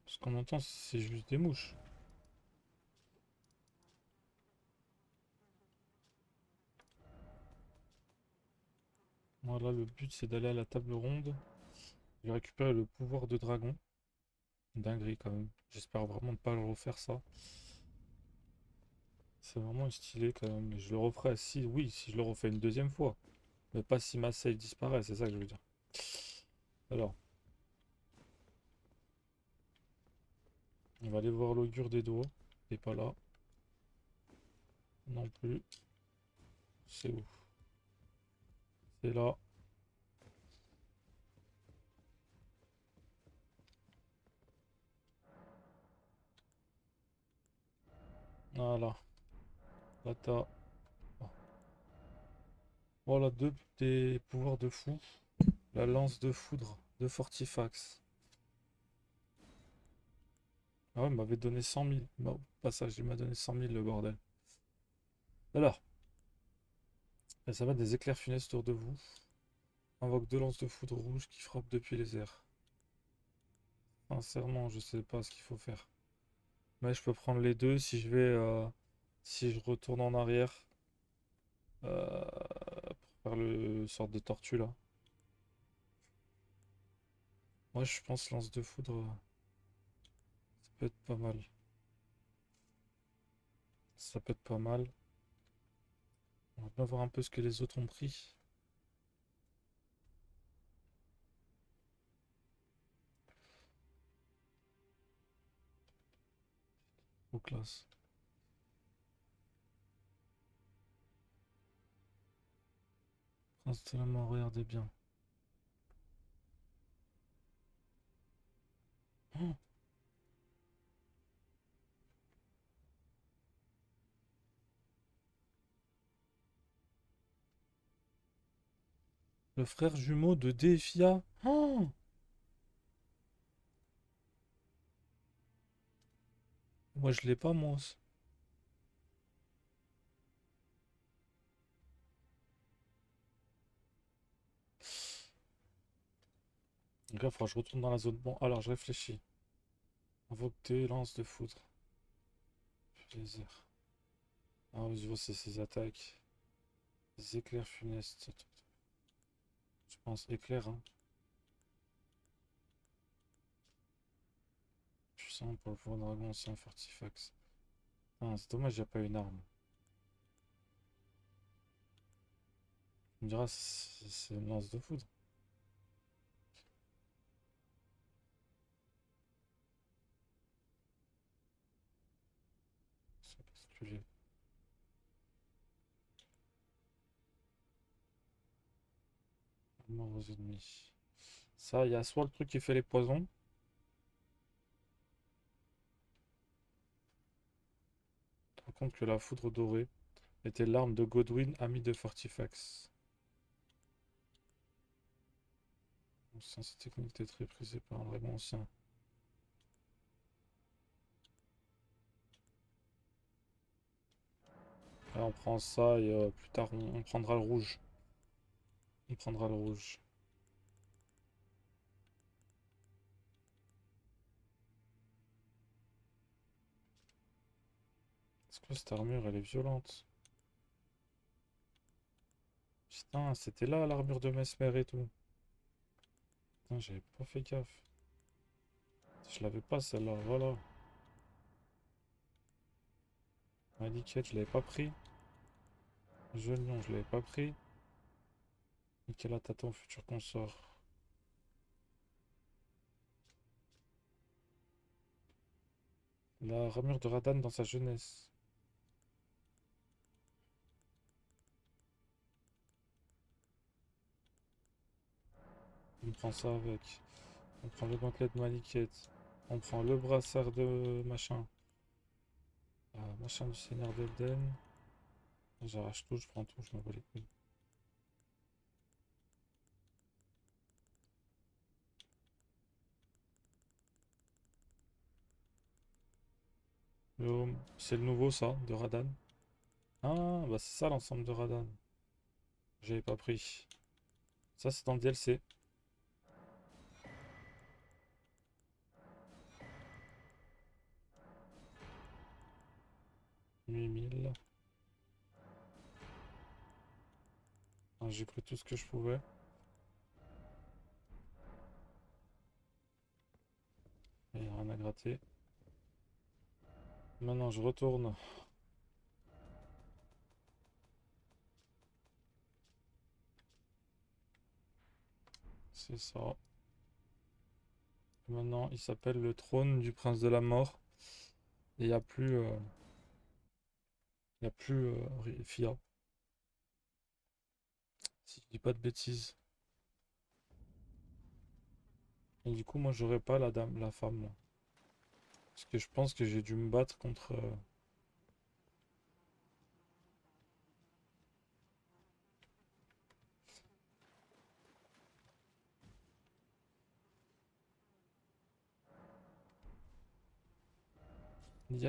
Ce qu'on entend, c'est juste des mouches. Voilà, le but, c'est d'aller à la table ronde. Je vais récupérer le pouvoir de dragon. Dinguerie, quand même. J'espère vraiment ne pas le refaire, ça. C'est vraiment stylé, quand même. Je le referai si, oui, si je le refais une deuxième fois. Mais pas si ma save disparaît, c'est ça que je veux dire. Alors, on va aller voir l'augure des doigts. Il est pas là. Non plus. C'est où? C'est là. Voilà. Là, t'as... oh. Voilà, deux des pouvoirs de fou. La lance de foudre de Fortifax. Ah ouais, il m'avait donné 100 000. Bah, au passage, il m'a donné 100 000, le bordel. Alors, ça va des éclairs funestes autour de vous. Invoque deux lances de foudre rouge qui frappent depuis les airs. Sincèrement, je sais pas ce qu'il faut faire. Mais je peux prendre les deux si je vais... si je retourne en arrière. Pour faire le sorte de tortue, là. Moi, je pense lance de foudre, ça peut être pas mal. Ça peut être pas mal. On va bien voir un peu ce que les autres ont pris. Trop classe. Prince de la mort, regardez bien. Oh, le frère jumeau de Défia. Oh, moi, je l'ai pas, moi. Donc là, il faudra que je retourne dans la zone. Bon, alors, je réfléchis. Invoque deux lances de foudre. Plaisir. Ah oui, je vois, c'est ses attaques. Des éclairs funestes. Je pense éclair, hein. Puissant pour le pouvoir dragon, ancien Fortifax. Ah, c'est dommage, il n'y a pas une arme. On me dira, c'est une lance de foudre. C'est particulier. Mort aux ennemis. Ça, il y a soit le truc qui fait les poisons. Par contre que la foudre dorée était l'arme de Godwyn, ami de Fortifax. Ancien, cette technique était très prisée par un dragon ancien. Là, on prend ça et plus tard on prendra le rouge. On prendra le rouge. Est-ce que cette armure elle est violente? Putain, c'était là l'armure de Mesmer et tout. Putain, j'avais pas fait gaffe. Je l'avais pas celle-là, voilà. Maliquette, je l'avais pas pris. Jeune lion, je l'avais pas pris. Nicolas t'attend, futur consort. La ramure de Radan dans sa jeunesse. On prend ça avec. On prend le gantelet de Maliquette. On prend le brassard de machin. Machin du Seigneur d'Elden. J'arrache tout, je prends tout, je m'en bats les couilles. C'est le nouveau ça, de Radan. Ah, bah c'est ça l'ensemble de Radan. J'avais pas pris. Ça c'est dans le DLC. 8000. Ah, j'ai pris tout ce que je pouvais. Il n'y a rien à gratter. Maintenant je retourne. C'est ça. Maintenant il s'appelle le trône du prince de la mort. Et il n'y a plus... il n'y a plus Fia. Si je dis pas de bêtises. Et du coup moi j'aurais pas la dame, la femme là. Parce que je pense que j'ai dû me battre contre...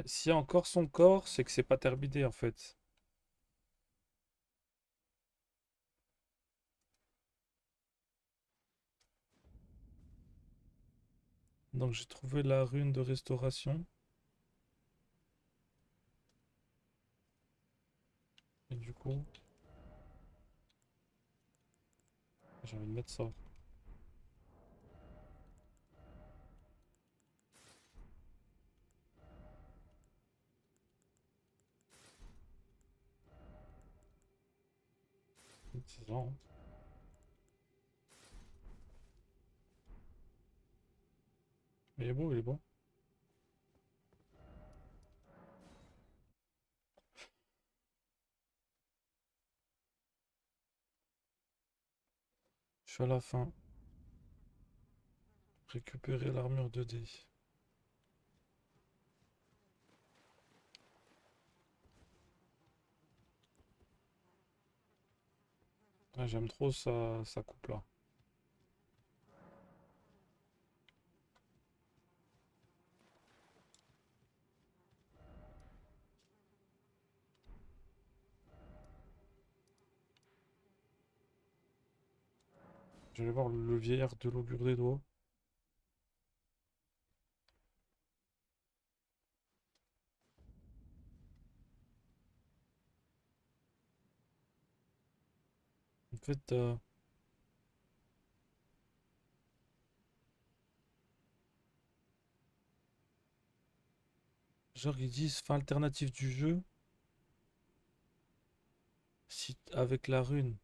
S'il y a encore son corps, c'est que c'est pas terminé en fait. Donc j'ai trouvé la rune de restauration. Et du coup, j'ai envie de mettre ça. C'est ça, hein. Mais il est beau, il est beau. Je suis à la fin. Récupérer l'armure 2D. Ah, j'aime trop sa coupe là. Je vais voir le vieillard de l'augure des doigts. En fait, genre ils disent fin alternative du jeu. Si avec la rune.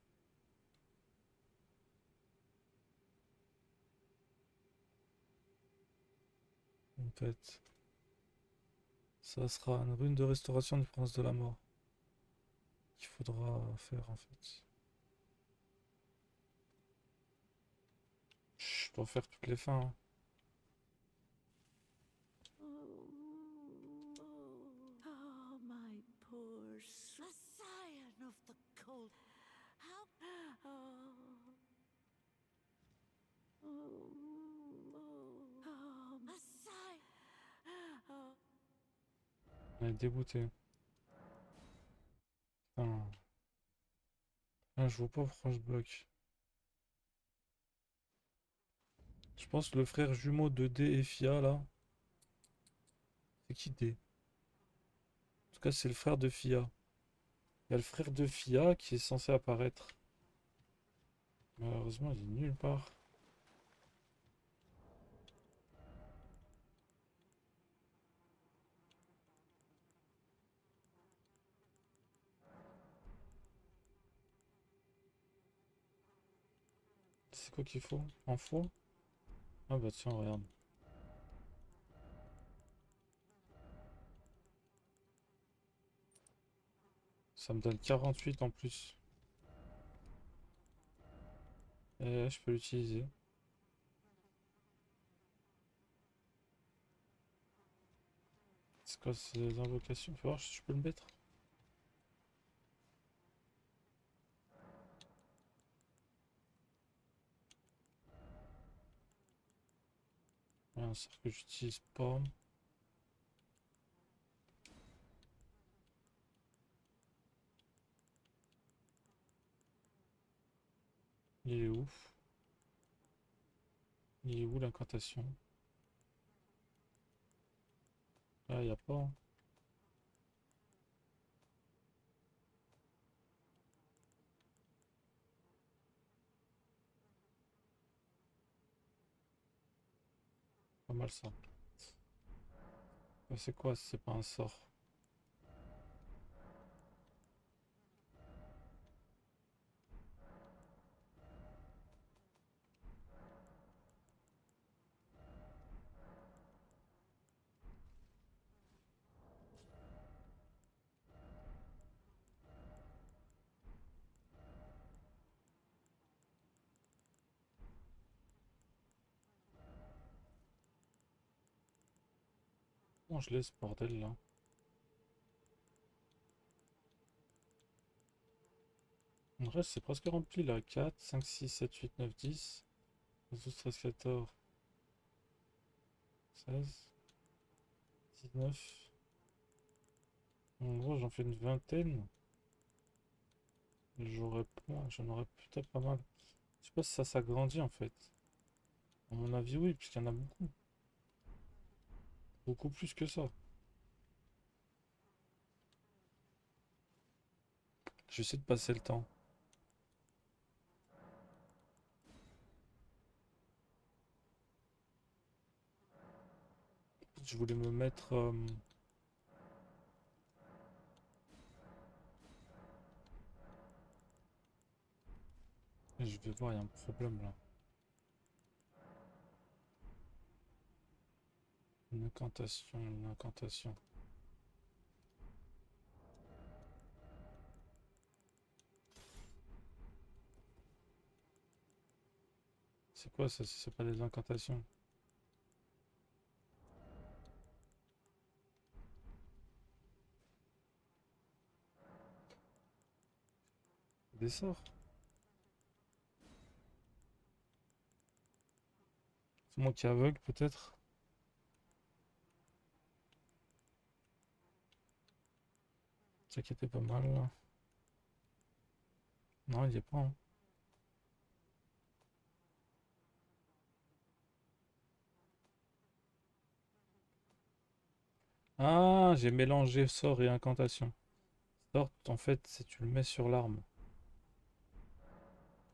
fait. Ça sera une rune de restauration du prince de la mort. Qu'il faudra faire en fait. Je dois faire toutes les fins, hein. Oh, my poor scion of the cold. How? On est dégoûté. Putain. Ah, je vois pas pourquoi je bloque. Je pense que le frère jumeau de D et Fia là. C'est qui D? En tout cas, c'est le frère de Fia. Il y a le frère de Fia qui est censé apparaître. Malheureusement, il est nulle part. C'est quoi qu'il faut? Info? Ah bah tiens, regarde. Ça me donne 48 en plus. Et je peux l'utiliser. C'est quoi ces invocations? Faut voir si je peux le mettre. Ouais, un sort que j'utilise pas. Il est où? Il est où l'incantation? Ah, y a pas, hein. Pas mal ça. Mais c'est quoi si c'est pas un sort? Comment je laisse ce bordel là? En vrai, c'est presque rempli là. 4, 5, 6, 7, 8, 9, 10. 12, 13, 14, 16, 19. En gros, j'en fais une vingtaine. J'en aurais peut-être pas mal. Je sais pas si ça s'agrandit en fait. À mon avis, oui, puisqu'il y en a beaucoup. Beaucoup plus que ça. Je vais essayer de passer le temps. Je voulais me mettre... Je vais voir, il y a un problème là. Une incantation, une incantation. C'est quoi ça si c'est pas des incantations? Des sorts? C'est moi qui est aveugle peut-être? Ça qui était pas mal là. Non, il y est pas, hein. Ah, j'ai mélangé sort et incantation. Sort, en fait, c'est tu le mets sur l'arme.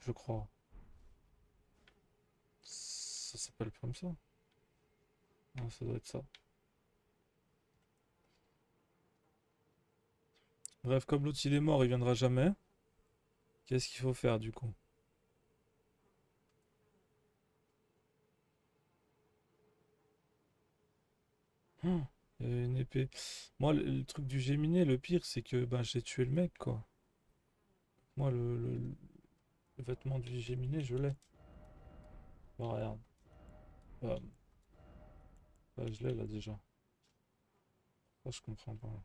Je crois. Ça s'appelle comme ça? Ah, ça doit être ça. Bref, comme l'autre il est mort, il viendra jamais. Qu'est-ce qu'il faut faire du coup? Oh, il y avait une épée. Moi, le truc du Géminé, le pire, c'est que ben, j'ai tué le mec, quoi. Moi, le vêtement du Géminé, je l'ai. Bah, regarde. Bah, bah, je l'ai là déjà. Ça, je comprends pas.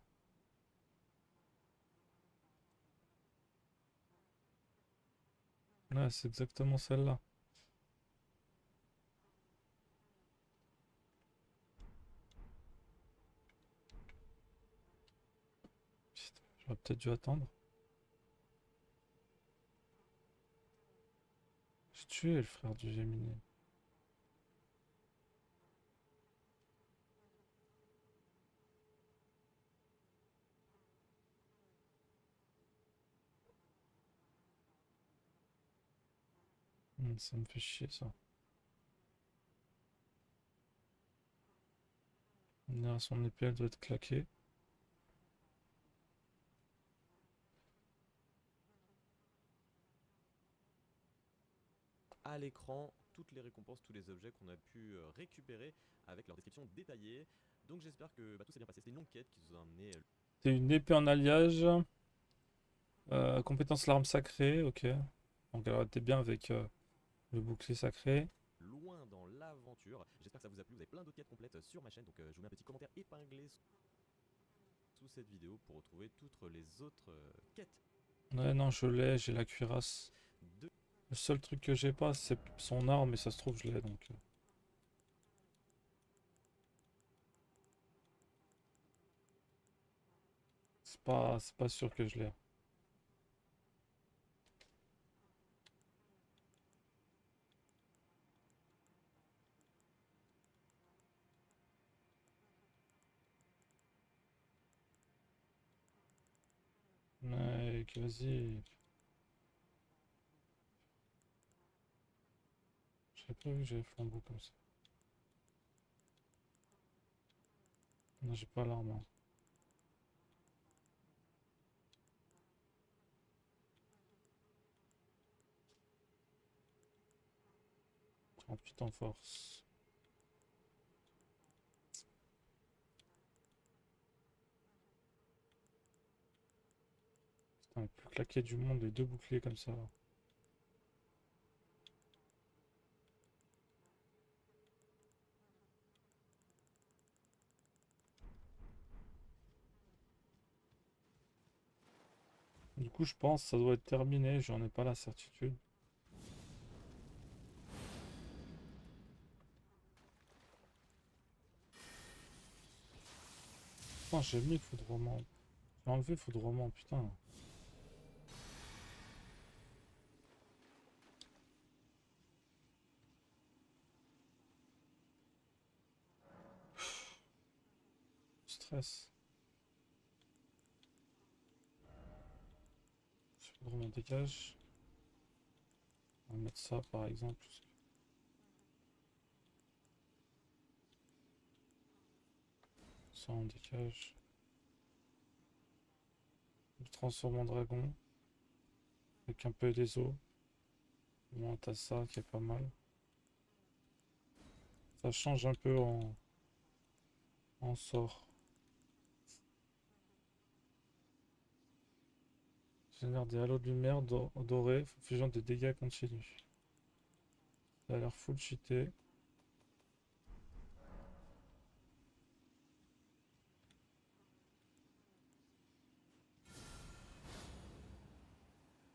Ouais, c'est exactement celle-là. Putain, j'aurais peut-être dû attendre. J'ai tué le frère du Géminé. Ça me fait chier, ça. Là, son épée, elle doit être claquée. À l'écran toutes les récompenses, tous les objets qu'on a pu récupérer avec leur description détaillée. Donc j'espère que tout s'est bien passé. C'était une longue quête qui nous a amené C'est une épée en alliage. Compétence l'arme sacrée, ok. Donc elle aurait été bien avec le bouclier sacré. loin dans l'aventure. J'espère que ça vous a plu. Vous avez plein d'autres quêtes complètes sur ma chaîne. Donc je vous mets un petit commentaire épinglé sous cette vidéo pour retrouver toutes les autres quêtes Ouais, non, je l'ai, j'ai la cuirasse. de Le seul truc que j'ai pas, c'est son arme, mais ça se trouve, je l'ai donc. C'est pas sûr que je l'ai. Mec, vas-y. J'avais pas vu que j'avais flambeau comme ça. Non, j'ai pas l'arme, hein. 38 en force. Putain, le plus claqué du monde, les deux boucliers comme ça. Du coup, je pense que ça doit être terminé, j'en ai pas la certitude. Putain, j'ai mis foudroiement. J'ai enlevé foudroiement, putain. Stress. Foudroiement dégage. On va mettre ça par exemple. Ça on dégage. Je transforme en dragon. Avec un peu des os. Bon, t'as ça qui est pas mal. Ça change un peu en sort. Génère des halos de lumière dorés, fusion des dégâts continus. Ça a l'air full cheaté.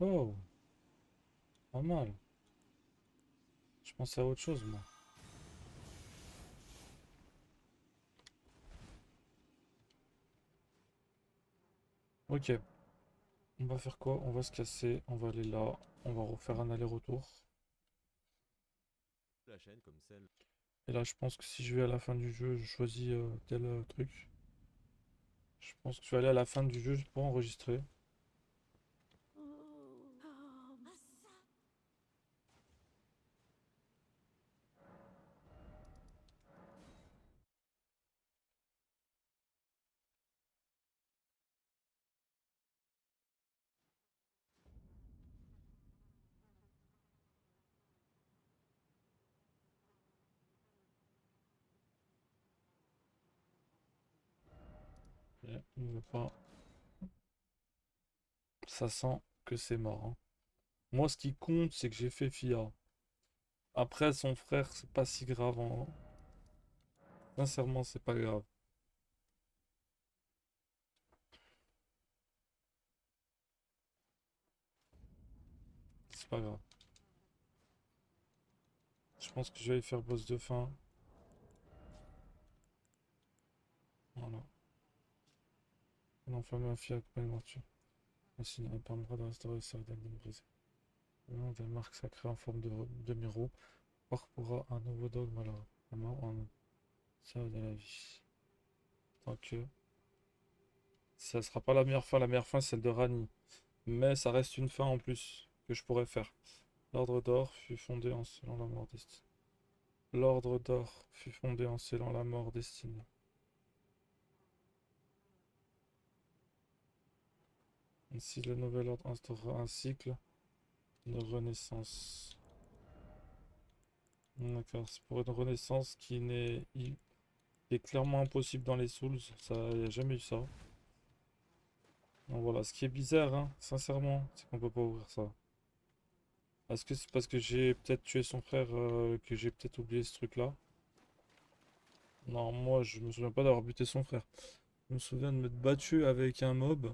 Oh, pas mal. Je pensais à autre chose, moi. Ok, on va faire quoi? On va se casser, on va aller là, on va refaire un aller-retour. la chaîne comme celle. Et là, je pense que si je vais à la fin du jeu, je choisis tel truc. Je pense que je vais aller à la fin du jeu juste pour enregistrer. Il veut pas. Ça sent que c'est mort, hein. Moi, ce qui compte, c'est que j'ai fait FIA. Après, son frère, c'est pas si grave, hein. Sincèrement, c'est pas grave. C'est pas grave. Je pense que je vais aller faire boss de fin. Voilà. On enflamme un FIA avec une voiture. Ainsi, elle permettra de restaurer le cercle d'album brisé. Le nom des marques sacrées en forme de demi-roue pourra un nouveau dogme alors. La mort en ça de la vie. Tant que ça sera pas la meilleure fin, c'est celle de Rani. Mais ça reste une fin en plus que je pourrais faire. L'ordre d'or fut fondé en scellant la mort destinée. L'ordre d'or fut fondé en scellant la mort destinée. Ainsi, le nouvel ordre instaurera un cycle de renaissance. D'accord, c'est pour une renaissance qui est clairement impossible dans les Souls. Ça, y a jamais eu ça. Donc voilà, ce qui est bizarre, hein, sincèrement, c'est qu'on peut pas ouvrir ça. Est-ce que c'est parce que j'ai peut-être tué son frère que j'ai peut-être oublié ce truc-là? Non, moi je me souviens pas d'avoir buté son frère. Je me souviens de m'être battu avec un mob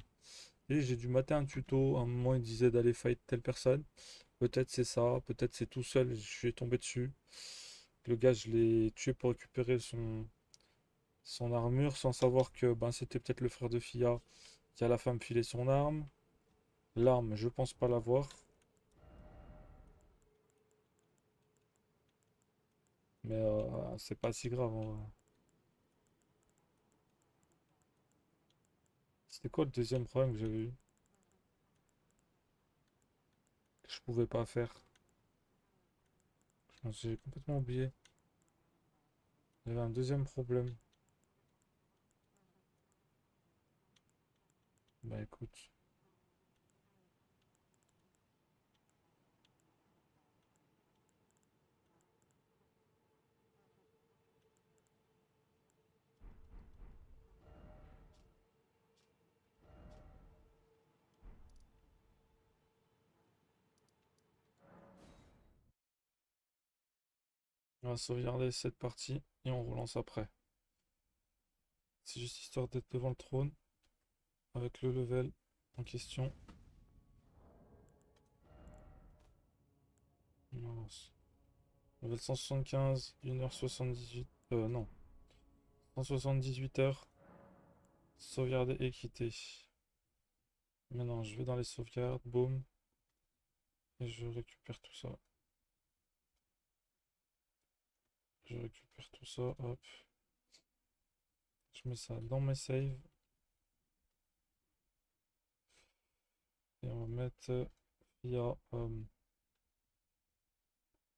et j'ai dû mater un tuto. À un moment il disait d'aller fight telle personne. Peut-être c'est ça, peut-être c'est tout seul, je suis tombé dessus. Le gars je l'ai tué pour récupérer son armure sans savoir que ben, c'était peut-être le frère de Fia qui a la femme filé son arme. L'arme, je pense pas l'avoir. Mais c'est pas si grave en vrai. C'était quoi le deuxième problème que j'avais eu? Que je pouvais pas faire. J'ai complètement oublié. Il y avait un deuxième problème. Bah écoute. On va sauvegarder cette partie et on relance après. C'est juste histoire d'être devant le trône avec le level en question. On avance. Level 175, 1h78. Non. 178 heures. Sauvegarder et quitter. Maintenant, je vais dans les sauvegardes. Boum. Et je récupère tout ça. Je récupère tout ça. Hop. Je mets ça dans mes saves. Et on va mettre via.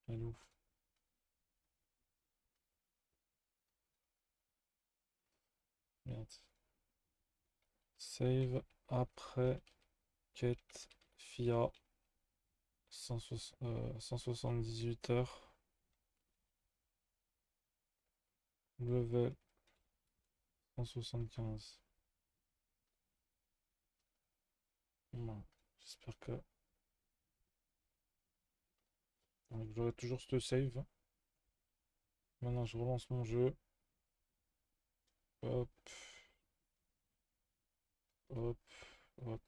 Elle est où? Merde. Save après quête FIA 178 heures. Level 175. Voilà. J'espère que j'aurai toujours ce save. Maintenant, je relance mon jeu. Hop, hop, hop.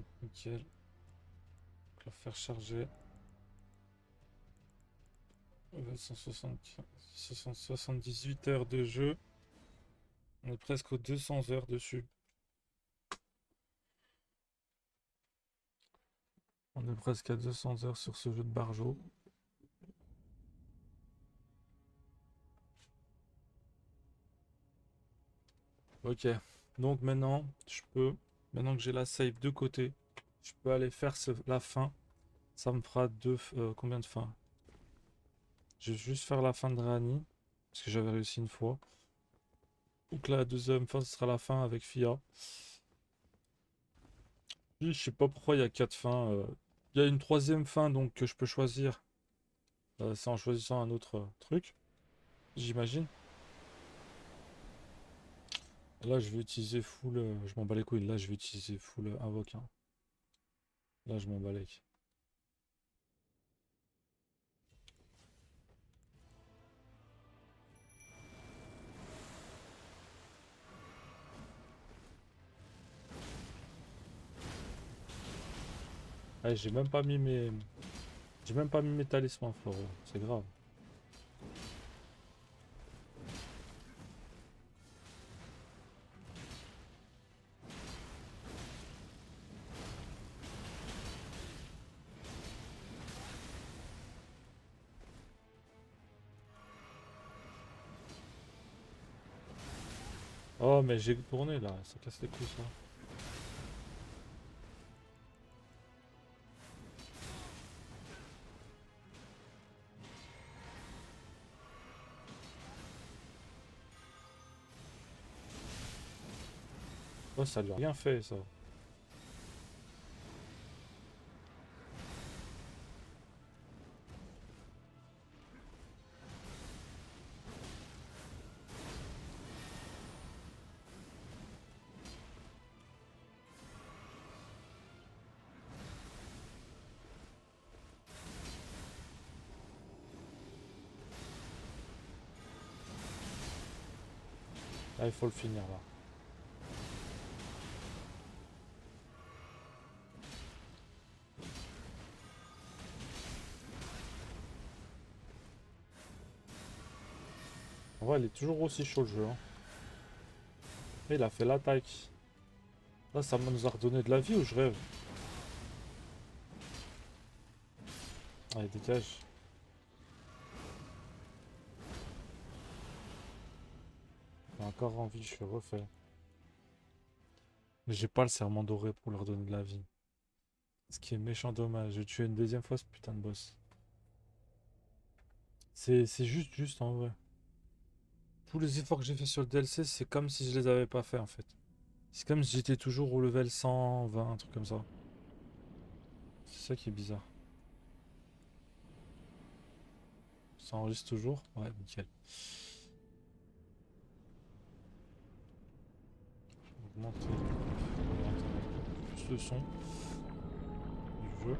Donc, nickel. Donc, la faire charger. 78 heures de jeu. On est presque aux 200 heures dessus. On est presque à 200 heures sur ce jeu de Barjo. Ok, donc maintenant, maintenant que j'ai la save de côté, je peux aller faire la fin. Ça me fera combien de fins? Je vais juste faire la fin de Rani, parce que j'avais réussi une fois. Donc la deuxième fin, ce sera la fin avec Fia. Puis, je sais pas pourquoi il y a 4 fins. Il y a une troisième fin donc que je peux choisir. C'est en choisissant un autre truc, j'imagine. Là, je vais utiliser full. Je m'en bats les couilles. Là, je vais utiliser full invoque, hein. Là, je m'en bats les. Ouais, j'ai même pas mis mes. J'ai même pas mis mes talismans, Floro. C'est grave. Oh, mais j'ai tourné là. Ça casse les couilles, ça. Oh, ça lui a rien fait, ça. Ah, il faut le finir là. En vrai, il est toujours aussi chaud le jeu, hein. Et il a fait l'attaque. Là, ça nous a redonné de la vie ou je rêve? Allez, dégage. J'ai encore envie, je suis refait. Mais j'ai pas le serment doré pour leur donner de la vie. Ce qui est méchant dommage. J'ai tué une deuxième fois ce putain de boss. C'est juste en vrai. Tous les efforts que j'ai fait sur le DLC, c'est comme si je les avais pas fait en fait. C'est comme si j'étais toujours au level 120, un truc comme ça. C'est ça qui est bizarre. Ça enregistre toujours? Ouais, nickel. Augmenter plus le son du jeu.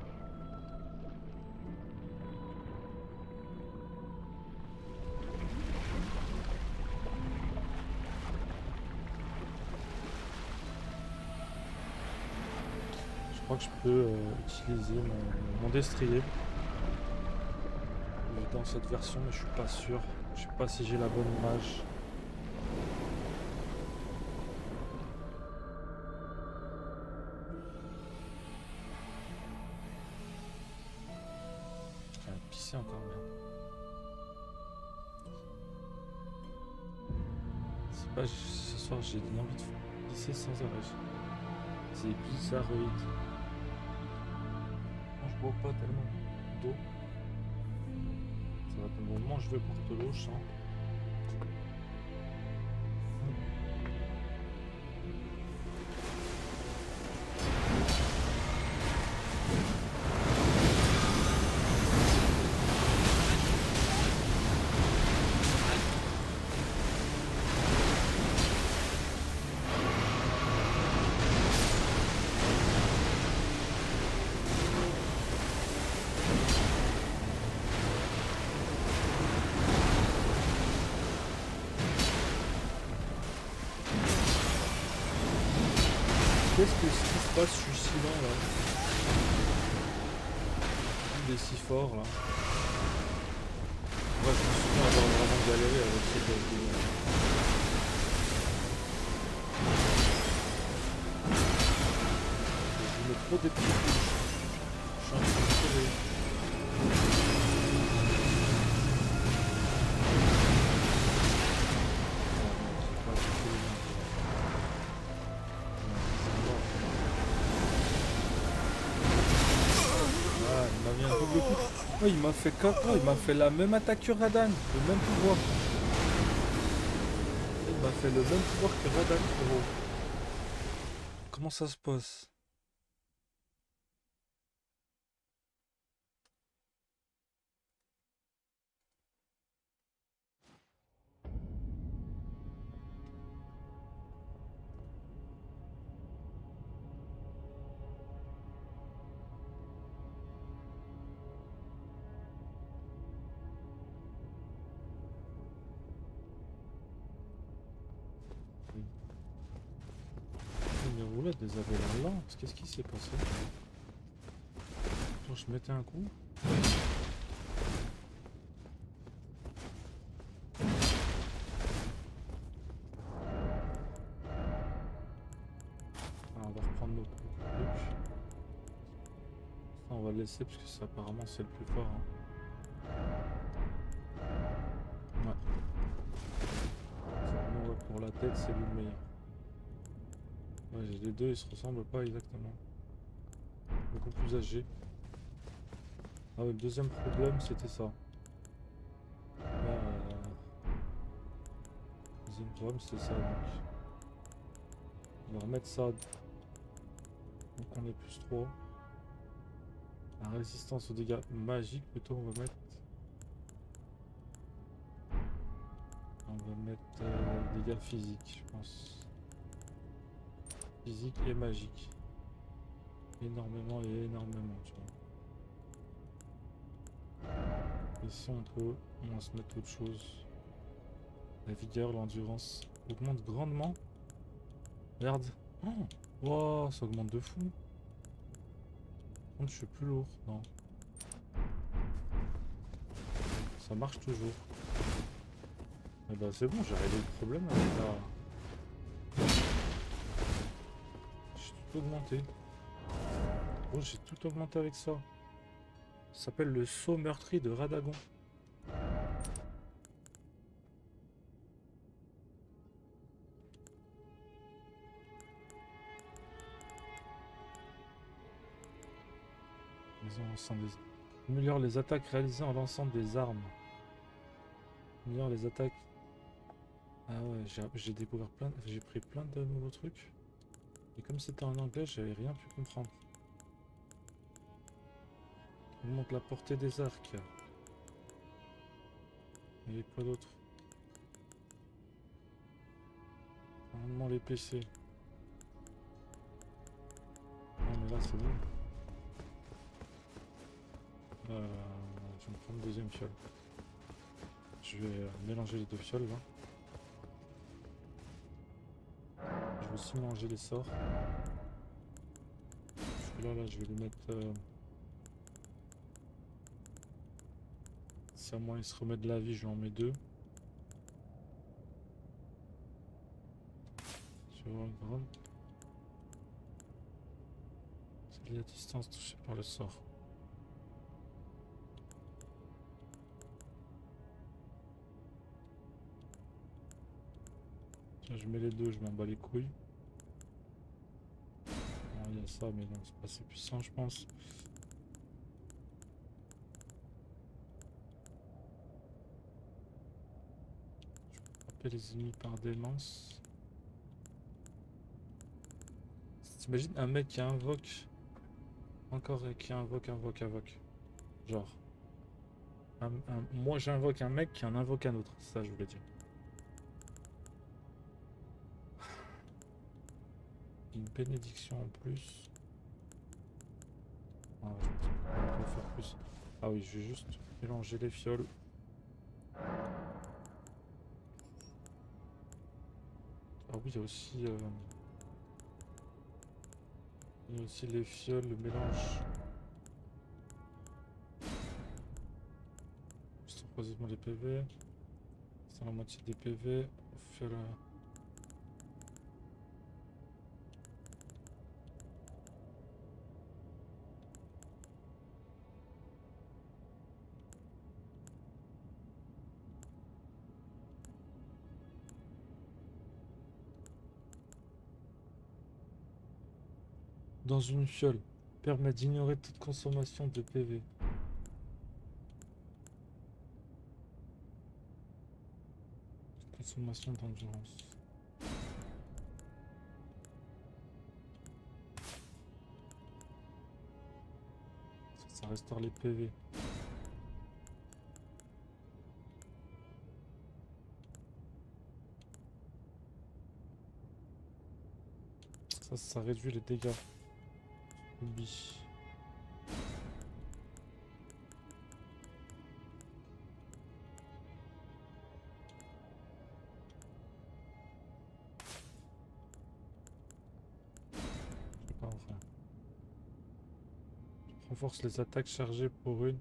Je crois que je peux utiliser mon destrier dans cette version, mais je suis pas sûr. Je sais pas si j'ai la bonne image. Pisser encore, merde. C'est pas ce soir j'ai envie de pisser sans arrêt. C'est bizarroïde. Je bois pas tellement d'eau. Ça va être un moment je vais porter l'eau, je sens. Qu'est-ce qui se passe? Je suis si lent là. Il est si fort là. Ouais, je me souviens avoir vraiment galéré avec cette vidéo. Je mets trop des petits coups. Je suis en train de crever. Ah, il m'a mis un double coup. Oh, il m'a fait KO, il m'a fait la même attaque que Radan, le même pouvoir. Il m'a fait le même pouvoir que Radan, frérot. Comment ça se passe? Les roulettes, elles avaient l'air lentes. Qu'est-ce qui s'est passé? Quand je mettais un coup. Ah, on va reprendre nos trucs. Ça, on va le laisser parce que ça, apparemment c'est le plus fort. Hein. Ouais. Ça, nous, ouais, pour la tête, c'est lui le meilleur. Ouais, j'ai les deux, ils se ressemblent pas exactement. Beaucoup plus âgés. Ah ouais, le deuxième problème, c'était ça. Là, le deuxième problème, c'est ça. Donc. On va remettre ça. Donc on est plus 3. La résistance aux dégâts magiques, plutôt, on va mettre. On va mettre dégâts physiques, je pense. Physique et magique. Énormément et énormément, tu vois. Ici on peut, on va se mettre autre chose. La vigueur, l'endurance augmente grandement. Regarde. Oh, wow, ça augmente de fou. Par contre, je suis plus lourd. Non. Ça marche toujours. Et bah c'est bon, j'ai réglé le problème avec la... J'ai tout augmenté. Oh, j'ai tout augmenté avec ça. Ça s'appelle le saut meurtri de Radagon. Améliore les attaques réalisées en lançant des armes. Améliore les attaques. Ah ouais, j'ai découvert plein. J'ai pris plein de nouveaux trucs. Et comme c'était en anglais, j'avais rien pu comprendre. Augmente la portée des arcs. Et quoi d'autre? Normalement les PC. Non mais là c'est bon. Je vais me prendre une deuxième fiole. Je vais mélanger les deux fioles là. Je vais aussi mélanger les sorts. Celui-là, je vais le mettre... Si à moins il se remet de la vie, je lui en mets deux. Sur un grande. C'est lié à distance touchée par le sort. Tiens, je mets les deux, je m'en bats les couilles. Non, il y a ça, mais non, c'est pas assez puissant, je pense. Je peux frapper les ennemis par démence. T'imagines un mec qui invoque. Encore qui invoque. Genre. Moi j'invoque un mec qui en invoque un autre. C'est ça, je voulais dire. Une bénédiction en plus. Ah, je pense qu'on peut faire plus. Ah oui, je vais juste mélanger les fioles. Ah oui, il y a aussi... Il y a aussi les fioles, le mélange. Juste posez-moi les PV. C'est la moitié des PV. Fiole. Dans une fiole. Permet d'ignorer toute consommation de PV. Consommation d'endurance. Ça restaure les PV. Ça réduit les dégâts. Oublie. Je sais pas enfin. Renforce les attaques chargées pour une.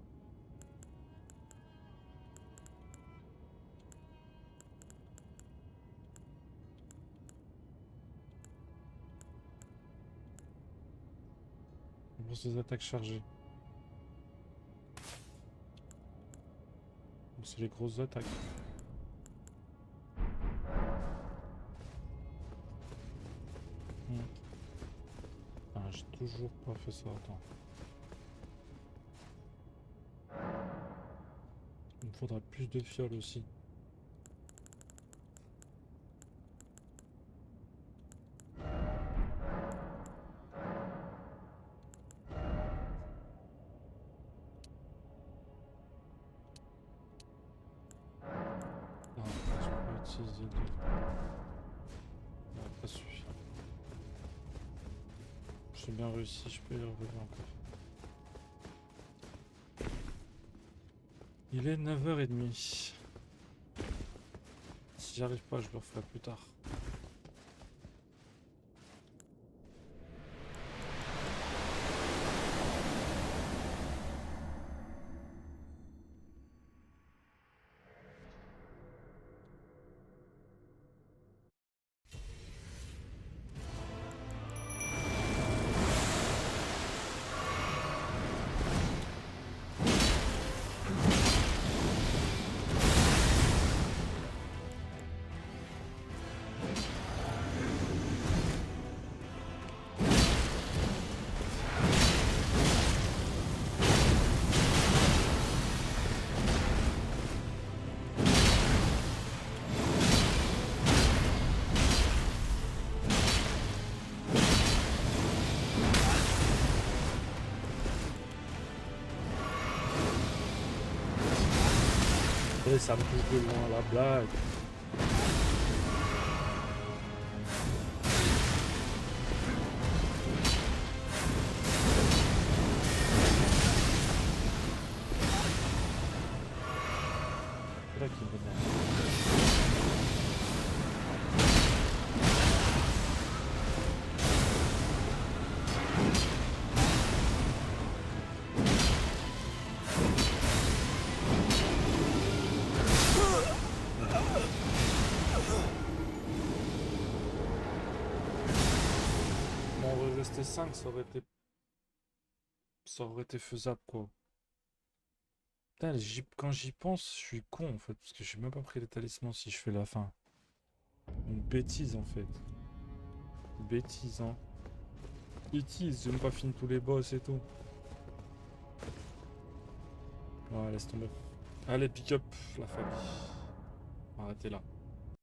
Renforce les attaques chargées. Donc c'est les grosses attaques. Ah, j'ai toujours pas fait ça, attends. Il me faudra plus de fioles aussi. Ah, je peux utiliser deux. Non, pas suffisant. J'ai bien réussi, je peux y revenir encore. Il est 9h30. Si j'y arrive pas, je le referai plus tard. Et ça me touche de loin la blague. C'est là qu'il m'énerve. Bon, on va rester 5, ça aurait été faisable quoi. Putain, quand j'y pense, je suis con en fait, parce que j'ai même pas pris les talismans si je fais la fin. Une bêtise en fait. Une bêtise hein. Bêtise, j'ai même pas fini tous les boss et tout. Ouais, laisse tomber. Allez, pick up la famille. Arrêtez là.